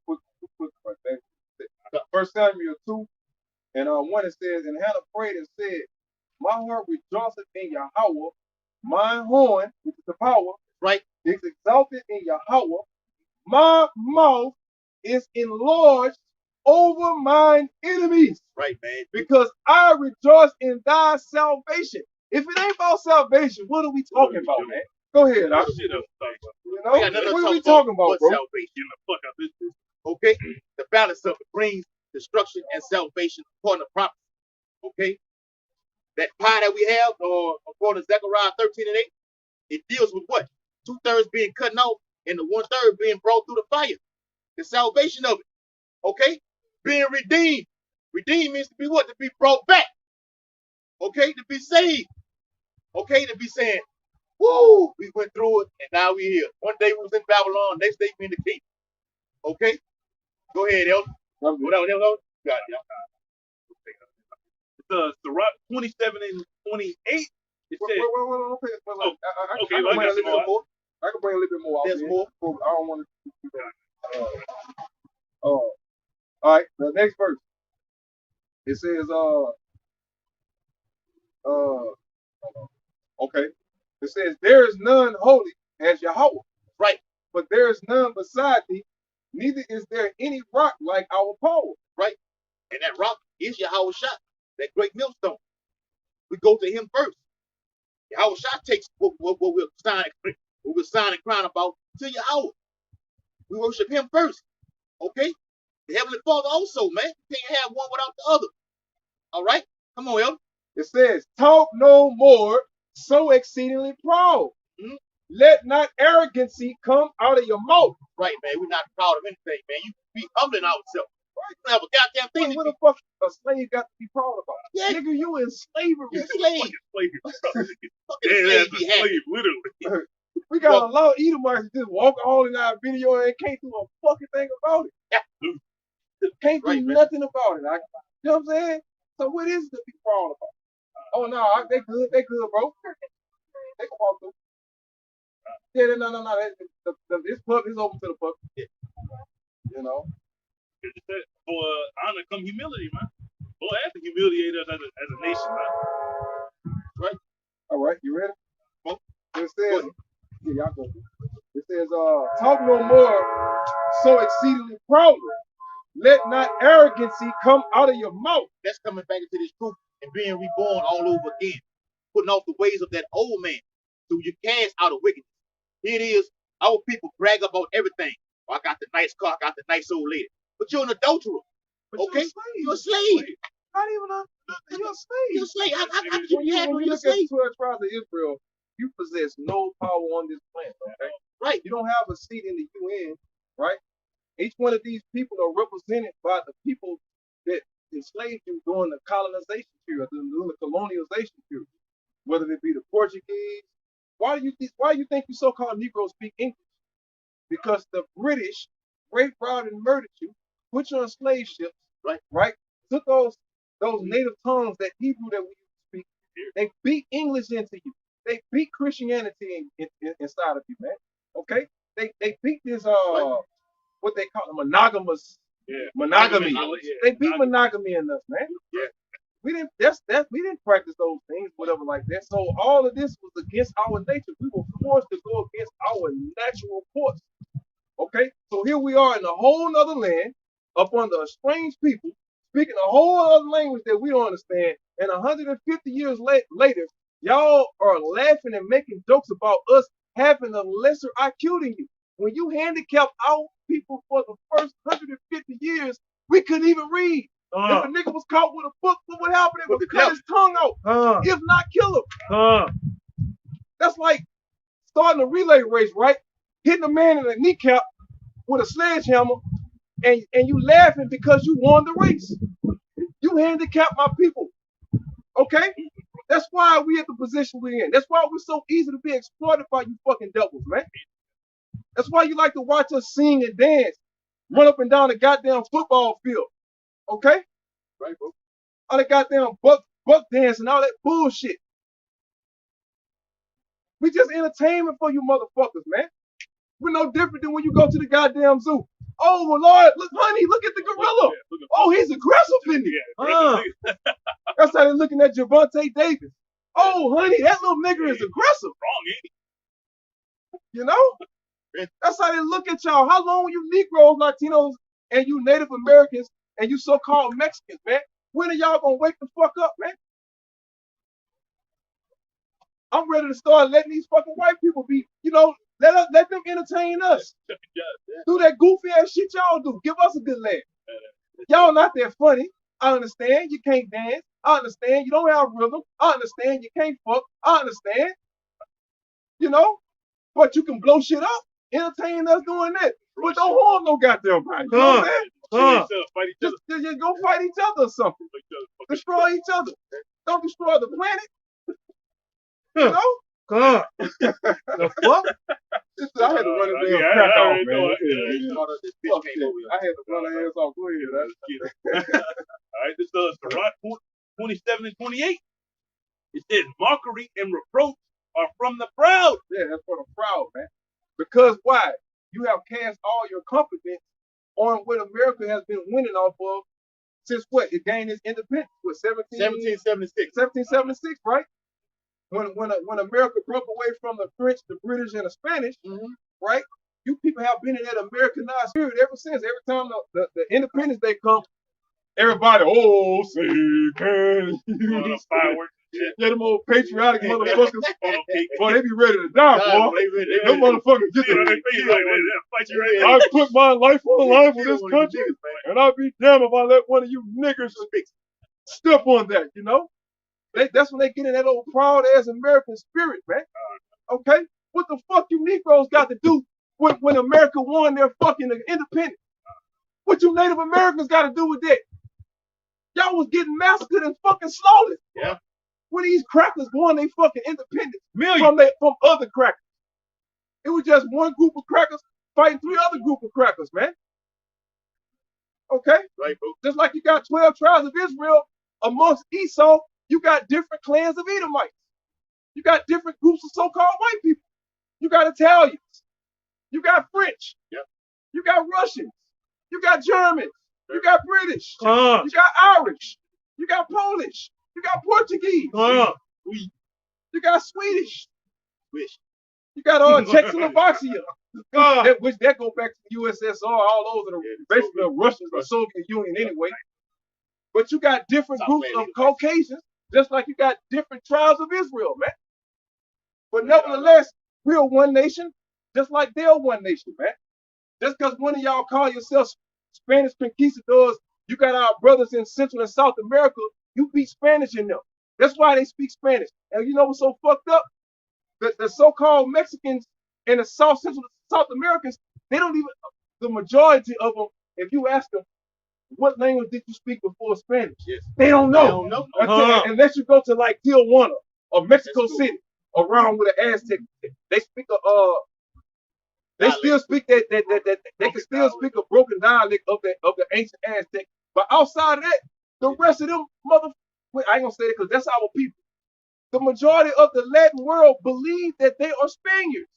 First Samuel 2 and 1 it says, and Hannah prayed and said, my heart rejoiceth in Yahweh, my horn, which is the power, right, is exalted in Yahweh, my mouth is enlarged over mine enemies. Right, man. Because I rejoice in thy salvation. If it ain't about salvation, what are we talking about, man? Go ahead. What are we talking about, bro? Salvation. Okay? The balance of it brings destruction and salvation according to prophecy. Okay? That pie that we have, according to Zechariah 13 and 8, it deals with what? 2/3 being cut off and the 1/3 being brought through the fire. The salvation of it. Okay? Being redeemed. Redeemed means to be what? To be brought back. Okay? To be saved. Okay? To be saying, woo, we went through it and now we're here. One day we was in Babylon, next day we in the kingdom. Okay? Go ahead, Elder. Whatever, got it. It's Sirach 27 and 28. It says, I can bring a little bit more. There's more. I don't want to. All right, the next verse. It says, okay. It says, there is none holy as Yahweh. Right. But there is none beside thee, neither is there any rock like our power. Right. And that rock is Yahweh Shai, that great millstone. We go to him first. Yahweh Shai takes what we're signing crown about to Yahweh. We worship him first. Okay? The Heavenly Father also, man. You can't have one without the other. All right? Come on, Elder. It says, talk no more so exceedingly proud. Let not arrogancy come out of your mouth. Right, man. We're not proud of anything, man. You be humbling ourselves. Have a goddamn thing. What the fuck a slave got to be proud about? Yeah. Nigga, you in slavery. You're a slave. Slave, literally. We got a lot of Edomites just walk all in our video and can't do a fucking thing about it. Can't do nothing about it. You know what I'm saying? So what is to be proud about? Oh no, they good, bro. They can walk through. Yeah, no. This pub is open to the public. You know. For honor come humility, man. Boy, has to humiliate us as a nation, man. Right? All right, you ready? It says, yeah, y'all go. It says, talk no more so exceedingly proudly. Let not arrogancy come out of your mouth. That's coming back into this truth and being reborn all over again. Putting off the ways of that old man. So you cast out of wickedness. Here it is. Our people brag about everything. Oh, I got the nice car, I got the nice old lady. But you're an adulterer. Okay? You're a slave. Not even you're a slave. You're a slave. How could When you you have look your at slave? the 12 tribes of Israel, you possess no power on this planet. Okay? Right. You don't have a seat in the UN, right? Each one of these people are represented by the people that enslaved you during the colonization period, during the colonialization period, whether it be the Portuguese. Why do you think you so-called Negroes speak English? Because the British raped, robbed, and murdered you, put you on slave ships, right? Took those native tongues, that Hebrew that we used to speak, they beat English into you. They beat Christianity inside of you, man. Okay? They beat this what they call monogamous monogamy. They beat monogamy in us, man. Yeah. We didn't practice those things, whatever like that. So all of this was against our nature. We were forced to go against our natural course. Okay? So here we are in a whole nother land, up under a strange people, speaking a whole other language that we don't understand. And 150 years later, y'all are laughing and making jokes about us having a lesser IQ than you. When you handicapped our people for the first 150 years, we couldn't even read. If a nigga was caught with a book, what would happen? It would cut his tongue out, if not kill him. That's like starting a relay race, right? Hitting a man in the kneecap with a sledgehammer, and you laughing because you won the race. You handicapped my people. Okay? That's why we at the position we're in. That's why we're so easy to be exploited by you fucking devils, man. That's why you like to watch us sing and dance, run up and down the goddamn football field. Okay? Right, bro. All that goddamn buck dance and all that bullshit. We just entertainment for you motherfuckers, man. We're no different than when you go to the goddamn zoo. Oh, well, Lord, look, honey, look at the gorilla. Oh, he's aggressive in there. That's how they're looking at Javante Davis. Oh, honey, that little nigga is aggressive. You know? That's how they look at y'all. How long you Negroes, Latinos, and you Native Americans, and you so-called Mexicans, man? When are y'all gonna wake the fuck up, man? I'm ready to start letting these fucking white people be, let them entertain us. Do that goofy ass shit y'all do. Give us a good laugh. Y'all not that funny. I understand you can't dance. I understand you don't have rhythm. I understand you can't fuck. I understand. But you can blow shit up. Entertain us doing that. But don't harm no goddamn body. You know what I'm saying? Just go fight each other or something. Destroy each other. Don't destroy the planet. You know? The fuck? I had to run it damn crack off, man. I had to run her ass off. Go ahead. All right, this is Sirach 27 and 28. It says, mockery and reproach are from the proud. Yeah, that's for the proud, man. Because why? You have cast all your confidence on what America has been winning off of since what? It gained its independence. What, 1776. 1776, right? When America broke away from the French, the British, and the Spanish, right? You people have been in that Americanized spirit ever since. Every time the Independence Day comes, everybody, oh, say, can you fireworks. Yeah, them old patriotic motherfuckers. Boy, they be ready to die, boy. Them motherfuckers get to I put my life on the line for this country, and I'll be damned if I let one of you niggers step on that, That's when they get in that old proud ass American spirit, man. Okay? What the fuck you Negroes got to do when America won their fucking independence? What you Native Americans got to do with that? Y'all was getting massacred and fucking slaughtered. Yeah. When these crackers won they fucking independence Millions. from other crackers. It was just one group of crackers fighting 3 other group of crackers, man. Okay? Right, bro. Just like you got 12 tribes of Israel amongst Esau, you got different clans of Edomites. You got different groups of so-called white people. You got Italians. You got French. Yep. You got Russians. You got Germans. You got British. You got Irish. You got Polish. You got Portuguese. You got Swedish. You got Czechoslovakia. Which that go back to the USSR. All those are basically the Russians, the Soviet Union anyway. But you got different groups of Caucasians, just like you got different tribes of Israel, man. But nevertheless, we're one nation, just like they're one nation, man. Just because one of y'all call yourselves Spanish conquistadors, you got our brothers in Central and South America, you speak Spanish in them. That's why they speak Spanish. And you know what's so fucked up? The so-called Mexicans and the Central South Americans, they don't even, the majority of them, if you ask them, what language did you speak before Spanish? Yes. They don't know. They don't know. Unless you go to like Tijuana or Mexico City, around with the Aztec, they speak they still speak that they can still speak a broken dialect of the ancient Aztec. But outside of that, the rest of them I ain't gonna say it because that's our people. The majority of the Latin world believe that they are Spaniards.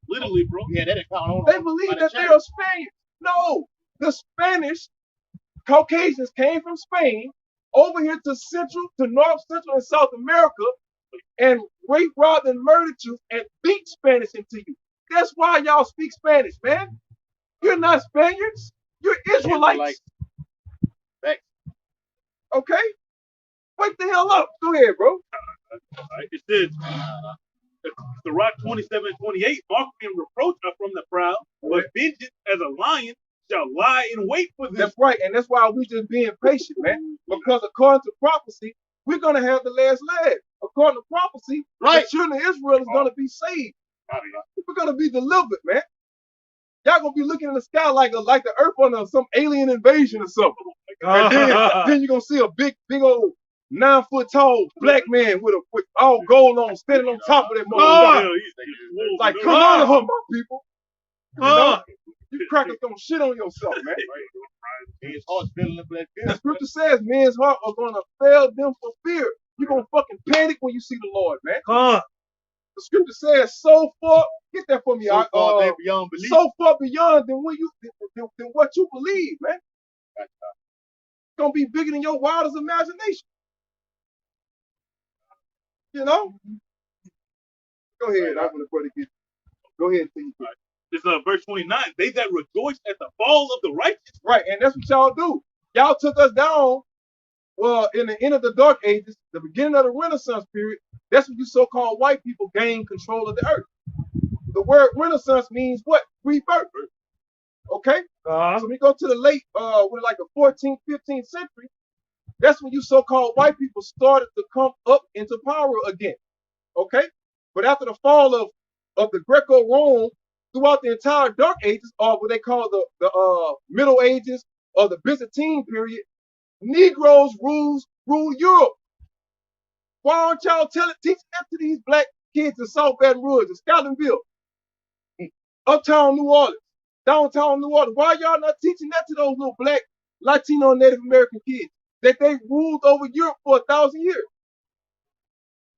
Literally, bro. Yeah, that count on. They believe that they are Spaniards. No, the Spanish Caucasians came from Spain over here to North, Central, and South America and raped, robbed, and murdered you and beat Spanish into you. That's why y'all speak Spanish, man. You're not Spaniards. You're Israelites. Okay? Wake the hell up. Go ahead, bro. It says, Sirach 27:28, mockery and reproach are from the proud, but vengeance as a lion shall lie in wait for them. That's right, and that's why we just being patient, man. Because according to prophecy, we're gonna have the last leg. According to prophecy, the children of Israel is gonna be saved. We're gonna be delivered, man. Y'all gonna be looking in the sky like the earth on some alien invasion or something. And then you're gonna see a big old 9-foot tall black man with all gold on, standing on top of that motherfucker. Like, come on home, my people. You know? You crackers don't shit on yourself, man. The scripture says men's heart are gonna fail them for fear. You're gonna fucking panic when you see the Lord, man. The scripture says so far, get that for me. So far beyond belief. So far beyond than what you believe, man. It's gonna be bigger than your wildest imagination. You know? Go ahead. I'm gonna put it. Go ahead, please. This is verse 29. They that rejoice at the fall of the righteous. Right, and that's what y'all do. Y'all took us down. Well, in the end of the Dark Ages, the beginning of the Renaissance period, that's when you so-called white people gained control of the earth. The word Renaissance means what? Rebirth. Okay? So we go to the late, like the 14th, 15th century, that's when you so-called white people started to come up into power again. Okay? But after the fall of the Greco-Rome, throughout the entire Dark Ages, or what they call the Middle Ages or the Byzantine period, Negroes rule Europe. Why aren't y'all teaching that to these black kids in South Baton Rouge, in Scotlandville, uptown New Orleans, downtown New Orleans? Why y'all not teaching that to those little black, Latino, Native American kids that they ruled over Europe for 1,000 years?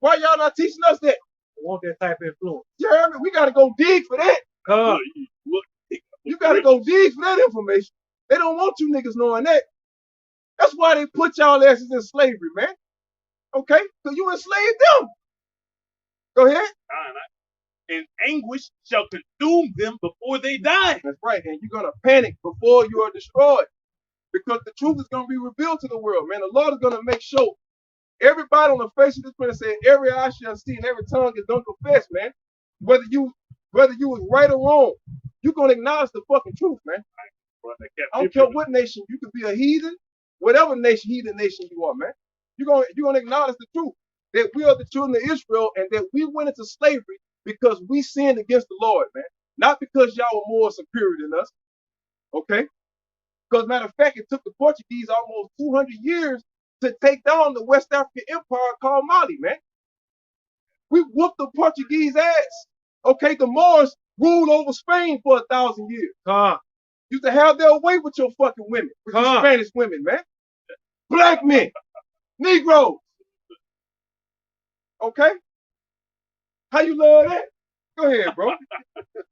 Why y'all not teaching us that? I want that type of influence. You heard me? We got to go dig for that. You got to go dig for that information. They don't want you niggas knowing that. That's why they put y'all asses in slavery, man. Okay? So you enslaved them. Go ahead. And anguish shall consume them before they die. That's right. And you're going to panic before you are destroyed. Because the truth is going to be revealed to the world, man. The Lord is going to make sure everybody on the face of this planet said, every eye shall see and every tongue is going to confess, man. Whether you was right or wrong, you're going to acknowledge the fucking truth, man. I don't care what nation. You could be a heathen, whatever heathen nation you are, man. You're going to acknowledge the truth that we are the children of Israel and that we went into slavery because we sinned against the Lord, man. Not because y'all were more superior than us. Okay? Because matter of fact, it took the Portuguese almost 200 years to take down the West African empire called Mali, man. We whooped the Portuguese ass. Okay, the Moors ruled over Spain for 1,000 years. Used to have their way with your fucking women, with your Spanish women, man. Black men, Negroes. Okay? How you love that? Go ahead, bro. All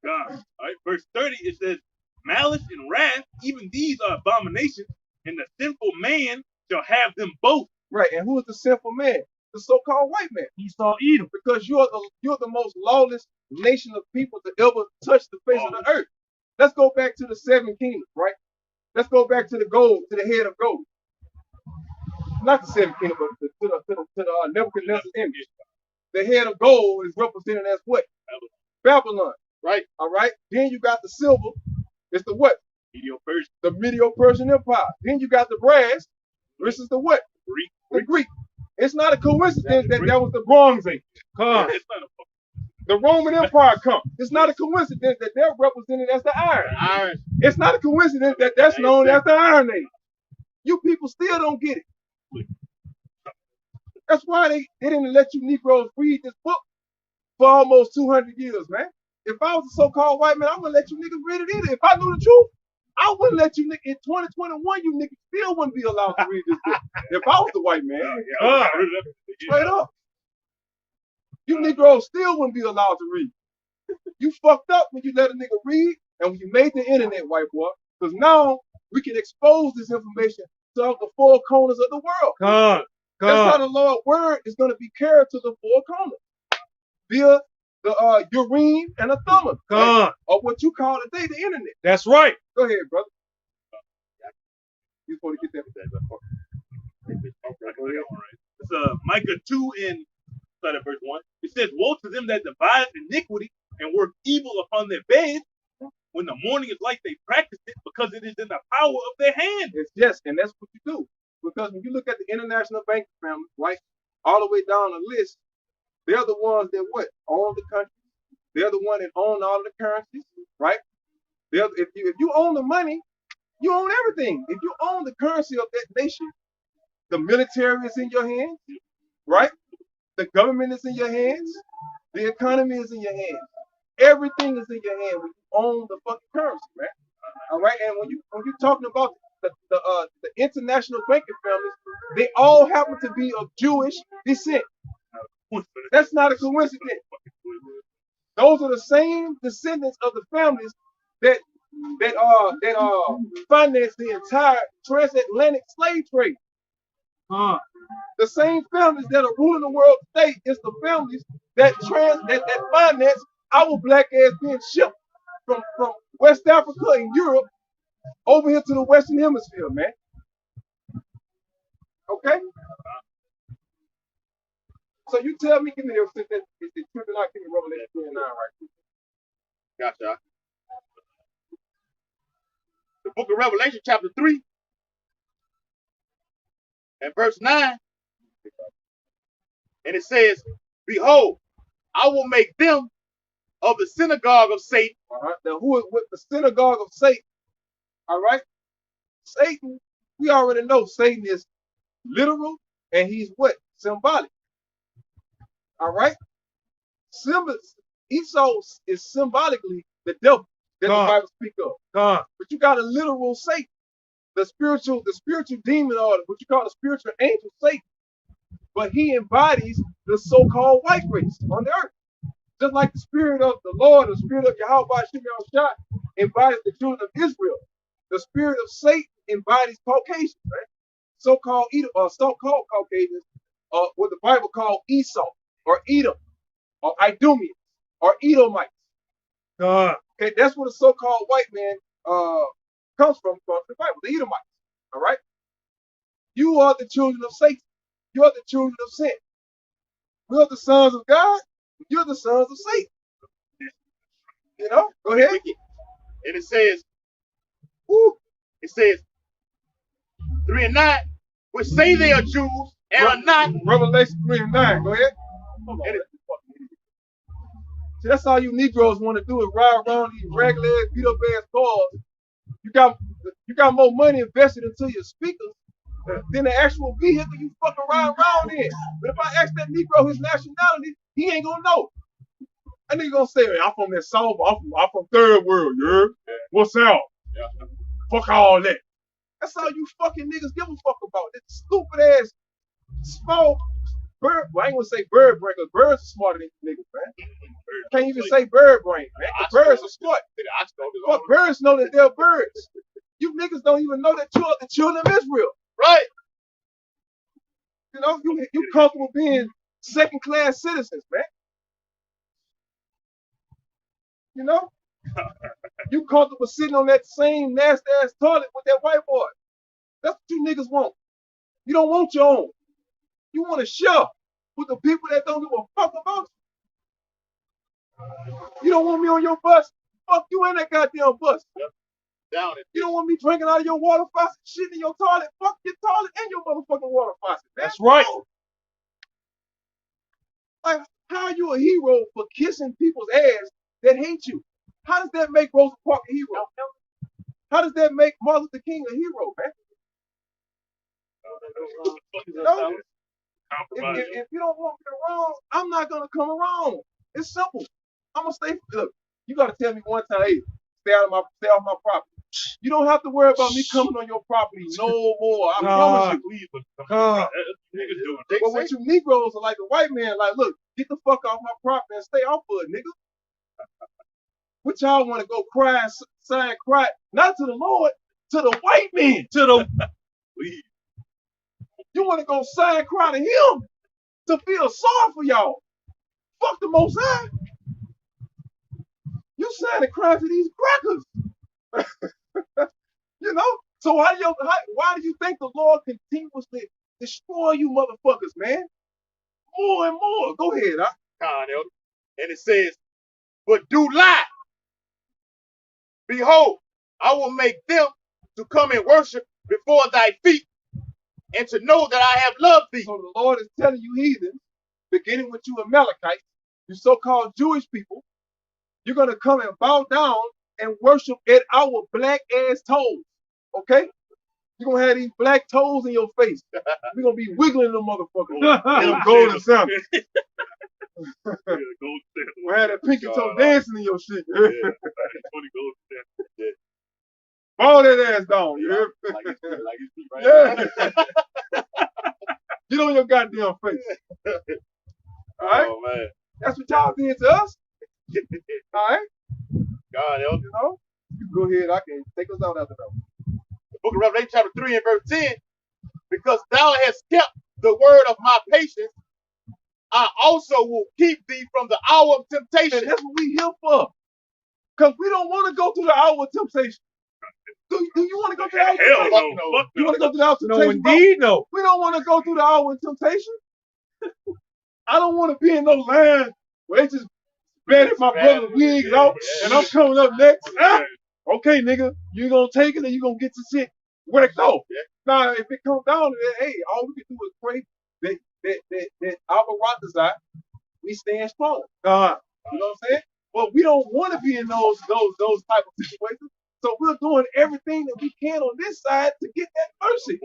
right, verse 30, it says, malice and wrath, even these are abominations, and the sinful man shall have them both. Right, and who is the sinful man? The so-called white man. Esau Edom. Because you're the most lawless nation of people to ever touch the face of the earth. Let's go back to the 7 kingdoms, right? Let's go back to the gold, to the head of gold. Not the 7 kingdoms, but to the Nebuchadnezzar's image. The head of gold is represented as what? Babylon. Right? All right. Then you got the silver. It's the what? Medo-Persian. The Medo-Persian Empire. Then you got the brass. This is the what? Greek. The Greek. It's not a coincidence that was the Bronze Age. The Roman Empire come. It's not a coincidence that they're represented as the Iron. It's not a coincidence that that's known as the Iron Age. You people still don't get it. That's why they didn't let you Negroes read this book for almost 200 years, man. If I was a so-called white man, I wouldn't let you niggas read it either. If I knew the truth, I wouldn't let you niggas, in 2021, you niggas still wouldn't be allowed to read this book. If I was the white man, straight up. You Negroes still wouldn't be allowed to read. You fucked up when you let a nigga read and when you made the internet, white boy. Because now we can expose this information to the 4 corners of the world. That's how the Lord's word is going to be carried to the 4 corners. Via the Urim and the Thummim. Right? Or what you call today the internet. That's right. Go ahead, brother. You supposed to get that. It's Micah 2 in verse 1. It says, woe to them that devise iniquity and work evil upon their beds, when the morning is like they practice it, because it is in the power of their hand. Yes, and that's what you do. Because when you look at the international banking family, right, all the way down the list, they're the ones that what? Own the country. They're the one that own all of the currencies, right? If you own the money, you own everything. If you own the currency of that nation, the military is in your hands, right? The government is in your hands. The economy is in your hands. Everything is in your hand when you own the fucking currency, man. All right, and when you're talking about the international banking families, they all happen to be of Jewish descent. That's not a coincidence. Those are the same descendants of the families that finance the entire transatlantic slave trade. The same families that are ruling the world today is the families that finance our black ass being shipped from West Africa and Europe over here to the Western Hemisphere, man. Okay? So you tell me, give me the triple out, give me Revelation 29 right here. Gotcha. The book of Revelation, chapter 3, and verse 9. And it says, behold, I will make them of the synagogue of Satan. Now, who is with the synagogue of Satan? All right? Satan, we already know Satan is literal and he's what? Symbolic. All right? Esau is symbolically the devil that the Bible speaks of. But you got a literal Satan, the spiritual demon, or what you call the spiritual angel Satan. But he embodies the so-called white race on the earth. Just like the spirit of the Lord, the spirit of Yahweh Shimon embodies the children of Israel. The spirit of Satan embodies Caucasians, right? So-called Caucasians, what the Bible called Esau, or Edom, or Idumeans, or Edomites. Okay, that's where the so-called white man comes from the Bible, the Edomites. All right? You are the children of Satan. You are the children of sin. We are the sons of God. You're the sons of Satan. You know? Go ahead. And it says, 3 and 9, which say they are Jews and are not. Revelation 3 and 9. Go ahead. See, that's all you Negroes want to do is ride around these regular beat up ass cars. You got You got more money invested into your speakers than the actual vehicle you fucking ride around in. But if I ask that Negro his nationality, he ain't gonna know. That nigga gonna say, I'm from that South, I'm from third world, you heard? What's out? Yeah. Fuck all that. That's all you fucking niggas give a fuck about. This stupid ass small bird. Well, I ain't gonna say bird brain, because birds are smarter than you niggas, man. Can't even say bird brain, man. Birds are smart. Fuck, birds know that they're birds. You niggas don't even know that you're the children of Israel. Right. You know, you comfortable being second class citizens, man. You know? You comfortable sitting on that same nasty ass toilet with that white boy. That's what you niggas want. You don't want your own. You want to share with the people that don't give a fuck about you. You don't want me on your bus? Fuck you in that goddamn bus. Down it. You don't want me drinking out of your water faucet, shitting in your toilet? Fuck your toilet and your motherfucking water faucet, man. That's right. Like, how are you a hero for kissing people's ass that hate you? How does that make Rosa Parks a hero? How does that make Martin Luther King a hero, man? You know? If you don't want me around, I'm not gonna come around. It's simple. I'm gonna stay. Look, you gotta tell me one time, hey, stay off my property. You don't have to worry about me coming on your property no more. I promise you. But what you Negroes are like a white man, like, look, get the fuck off my property and stay off of it, nigga. What y'all want to go cry and sign cry, not to the Lord, to the white man, to the you want to go sign cry to him to feel sorry for y'all. Fuck the Most High. You sign and cry to these crackers. You know? So why do you think the Lord continuously destroy you motherfuckers, man? More and more. Go ahead, Elder. And it says, but do lie. Behold, I will make them to come and worship before thy feet, and to know that I have loved thee. So the Lord is telling you heathens, beginning with you Amalekites, you so-called Jewish people, you're going to come and bow down and worship at our black ass toes. Okay? You're going to have these black toes in your face. We're going to be wiggling them motherfuckers. In them golden sandals. We'll have that pinky toe dancing in your shit. Ball that ass down, you hear? Yeah. Get on your goddamn face. All right? Oh, man. That's what y'all did to us. All right? God, Elder. You know? You go ahead. I can take us out after that. The book of Revelation, chapter 3 and verse 10. Because thou hast kept the word of my patience, I also will keep thee from the hour of temptation. And that's what we here for. Because we don't want to go through the hour of temptation. Do you want to go through the hour of temptation? No. You want to go through the hour of temptation? No, indeed, no. We don't want to go through the hour of temptation. I don't want to be in no line where they just batted my brother's wigs out and I'm coming up next. Okay, nigga, you gonna take it and you gonna get your shit whacked off. Now, if it comes down to that, hey, all we can do is pray that our Ratazai, we stand strong. You know what I'm saying? But we don't want to be in those type of situations. So we're doing everything that we can on this side to get that mercy,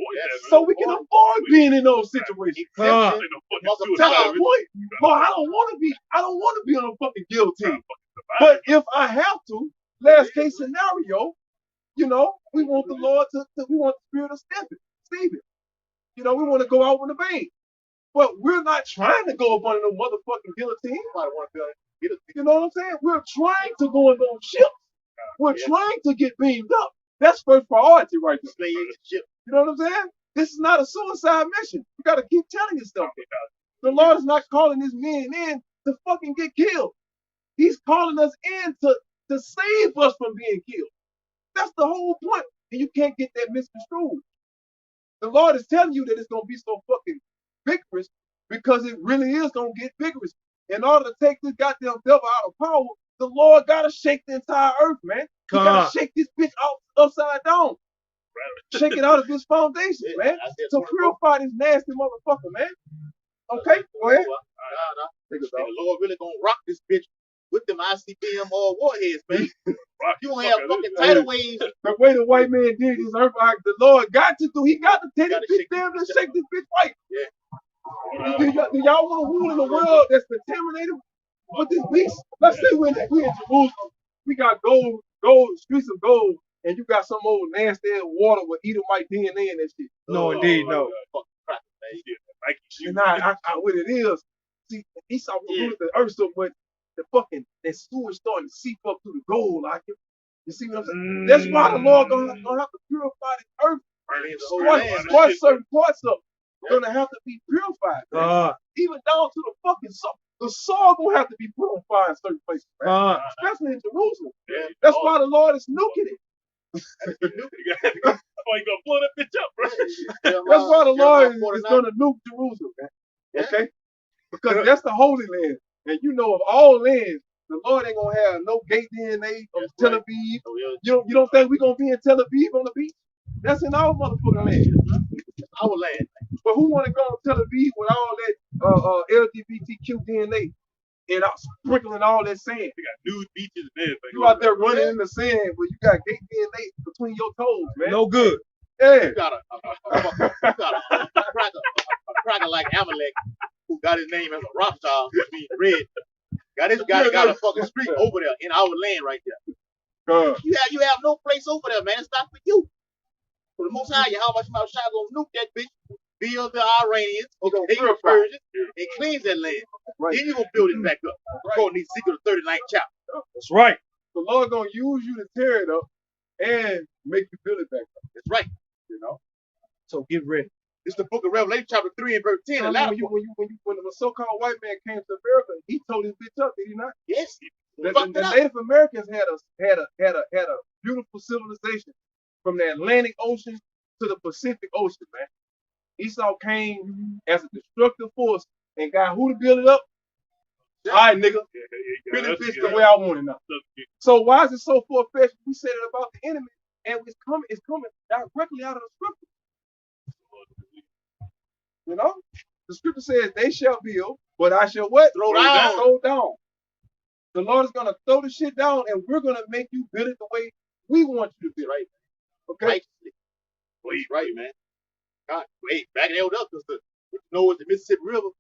so we can avoid being in those situations. That's the point. But I don't want to be on a fucking guillotine. But if I have to, last case scenario, you know, we want the Lord we want the Spirit of Stephen. You know, we want to go out with a bang. But we're not trying to go up under no motherfucking guillotine. You know what I'm saying? We're trying to go in those ships. We're trying to get beamed up. That's first priority right there. You know what I'm saying? This is not a suicide mission. You got to keep telling yourself. The Lord is not calling his men in to fucking get killed. He's calling us in to save us from being killed. That's the whole point. And you can't get that misconstrued. The Lord is telling you that it's going to be so fucking vigorous because it really is going to get vigorous. In order to take this goddamn devil out of power, the Lord got to shake the entire earth, man. He got to shake this bitch upside down. Shake it out of its foundation, man. So purify this nasty motherfucker, man. Okay, go ahead. The Lord really going to rock this bitch with them ICBM warheads, man. You gonna have fucking tidal waves. The way the white man did his earth, the Lord got to do. He got to tell this bitch damn to shake this bitch white. Yeah. Do y'all want to rule in a world that's contaminated with this beast? Let's say we in Jerusalem. We got gold, streets of gold, and you got some old nasty water with Edomite DNA in that shit. No, indeed, no. And what it is, see, Esau polluted the earth so much, that sewage starting to seep up through the gold, like it. You see what I'm saying? That's why the Lord gonna have to purify the earth. Certain parts of it gonna have to be purified. Even down to the fucking soil. The soil gonna have to be purified in certain places, man. Especially in Jerusalem. That's why the Lord is nuking it. Oh, you gonna blow that bitch up, bro? That's why the Lord is gonna nuke Jerusalem, man. Okay? Because that's the Holy Land. And you know, of all lands, the Lord ain't gonna have no gate DNA of Tel Aviv. You don't think we're gonna be in Tel Aviv on the beach? That's in our motherfucking land. Our land. But who wanna go to Tel Aviv with all that LGBTQ DNA and sprinkling all that sand? They got nude beaches and everything. You out there running in the sand, but you got gate DNA between your toes, man. No good. Yeah. You got a cracker like Amalek, who got his name as a Rothschild, which means red. Got this guy got a fucking street over there in our land right there. You have no place over there, man. It's not for you. For the Most High, how much Mount Shai gonna nuke that bitch, build the Iranians, take the Persians, and cleanse that land. Right. Then you gonna build it back up. According to Ezekiel 39th chapter. That's right. The Lord gonna use you to tear it up and make you build it back up. That's right. You know. So get ready. It's the book of Revelation, chapter 3 and verse 10. When the so-called white man came to America, he told his bitch up, did he not? Yes. The Native Americans had a beautiful civilization from the Atlantic Ocean to the Pacific Ocean, man. Esau came as a destructive force and got who to build it up? All right, nigga. Build it bitch the way I want it now. So why is it so far-fetched? We said it about the enemy, and it's coming directly out of the scripture. You know? The scripture says, they shall build, but I shall what? Throw down. Throw down. The Lord is going to throw the shit down, and we're going to make you build it the way we want you to build it. Okay? Right. Wait, right, man. God, wait, back in the old up, because you know it's the Mississippi River.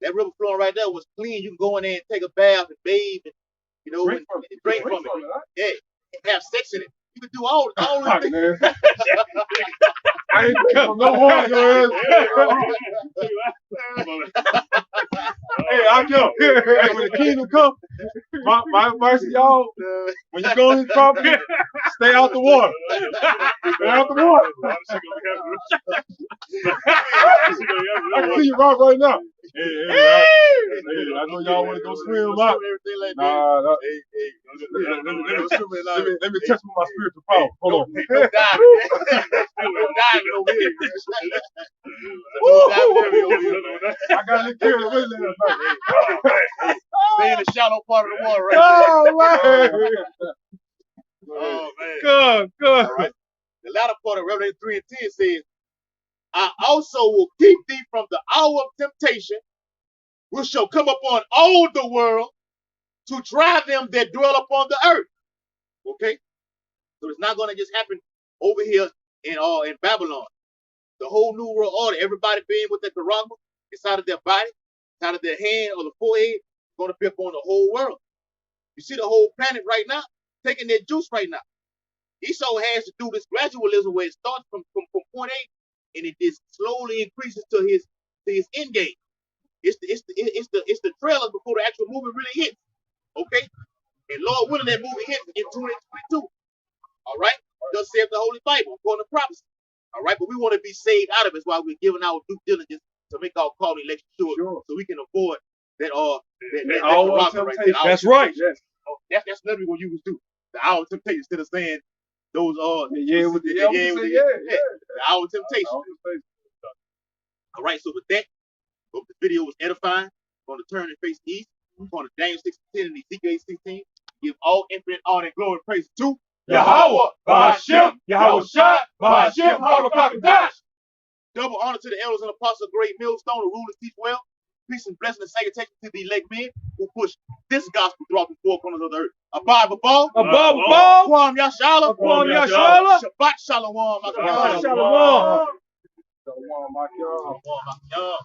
That river flowing right there was clean. You can go in there and take a bath and bathe and, you know, drink from it. Right? Yeah, and have sex in it. You can do all those things. I ain't come no more, man. Hey, I know. Hey, when the kingdom come, my advice to y'all, when you go in the property, stay out the water. Stay out the water. I can see you rock right now. Hey, I know y'all want to go swim, but let me test my spiritual power. Hold on. I got a little carried away last night. Stay in the shallow part of the water, right? Oh man. Good. All right. The latter part of Revelation 3 and 10 says, I also will keep thee from the hour of temptation, which shall come upon all the world to try them that dwell upon the earth. Okay? So it's not going to just happen over here in Babylon. The whole new world order, everybody being with the karama inside of their body, inside of their hand or the forehead, going to be upon the whole world. You see the whole planet right now, taking their juice right now. Esau has to do this gradualism where it starts from point A and it just slowly increases to his end game. It's the trailer before the actual movie really hits. Okay? And Lord willing, that movie hits in 2022. All right? Thus saith the Holy Bible, according to prophecy. All right? But we want to be saved out of it. That's why we're giving our due diligence to make our calling election sure, so we can avoid that That's right. Yes. Oh, that's nothing we're going to use too. The hour of temptation, instead of saying those the hour of temptation. All right, so with that, hope the video was edifying. I'm going to turn and face east. I'm going to Daniel 6:10 and Ezekiel 8:16. Give all infinite honor and glory and praise to Yahweh, Ba'ashem, Yahweh Shai, Ba'ashem, Harakakadash. Double honor to the elders and apostles of Great Millstone who rule and teach well. Peace and blessing and salutation to the elect men who push this gospel throughout the four corners of the earth. Above ball. Above ball. Kwam Yashala. Kwam Yashala. Shabbat Shalom. Shabbat Shalom. So, my God.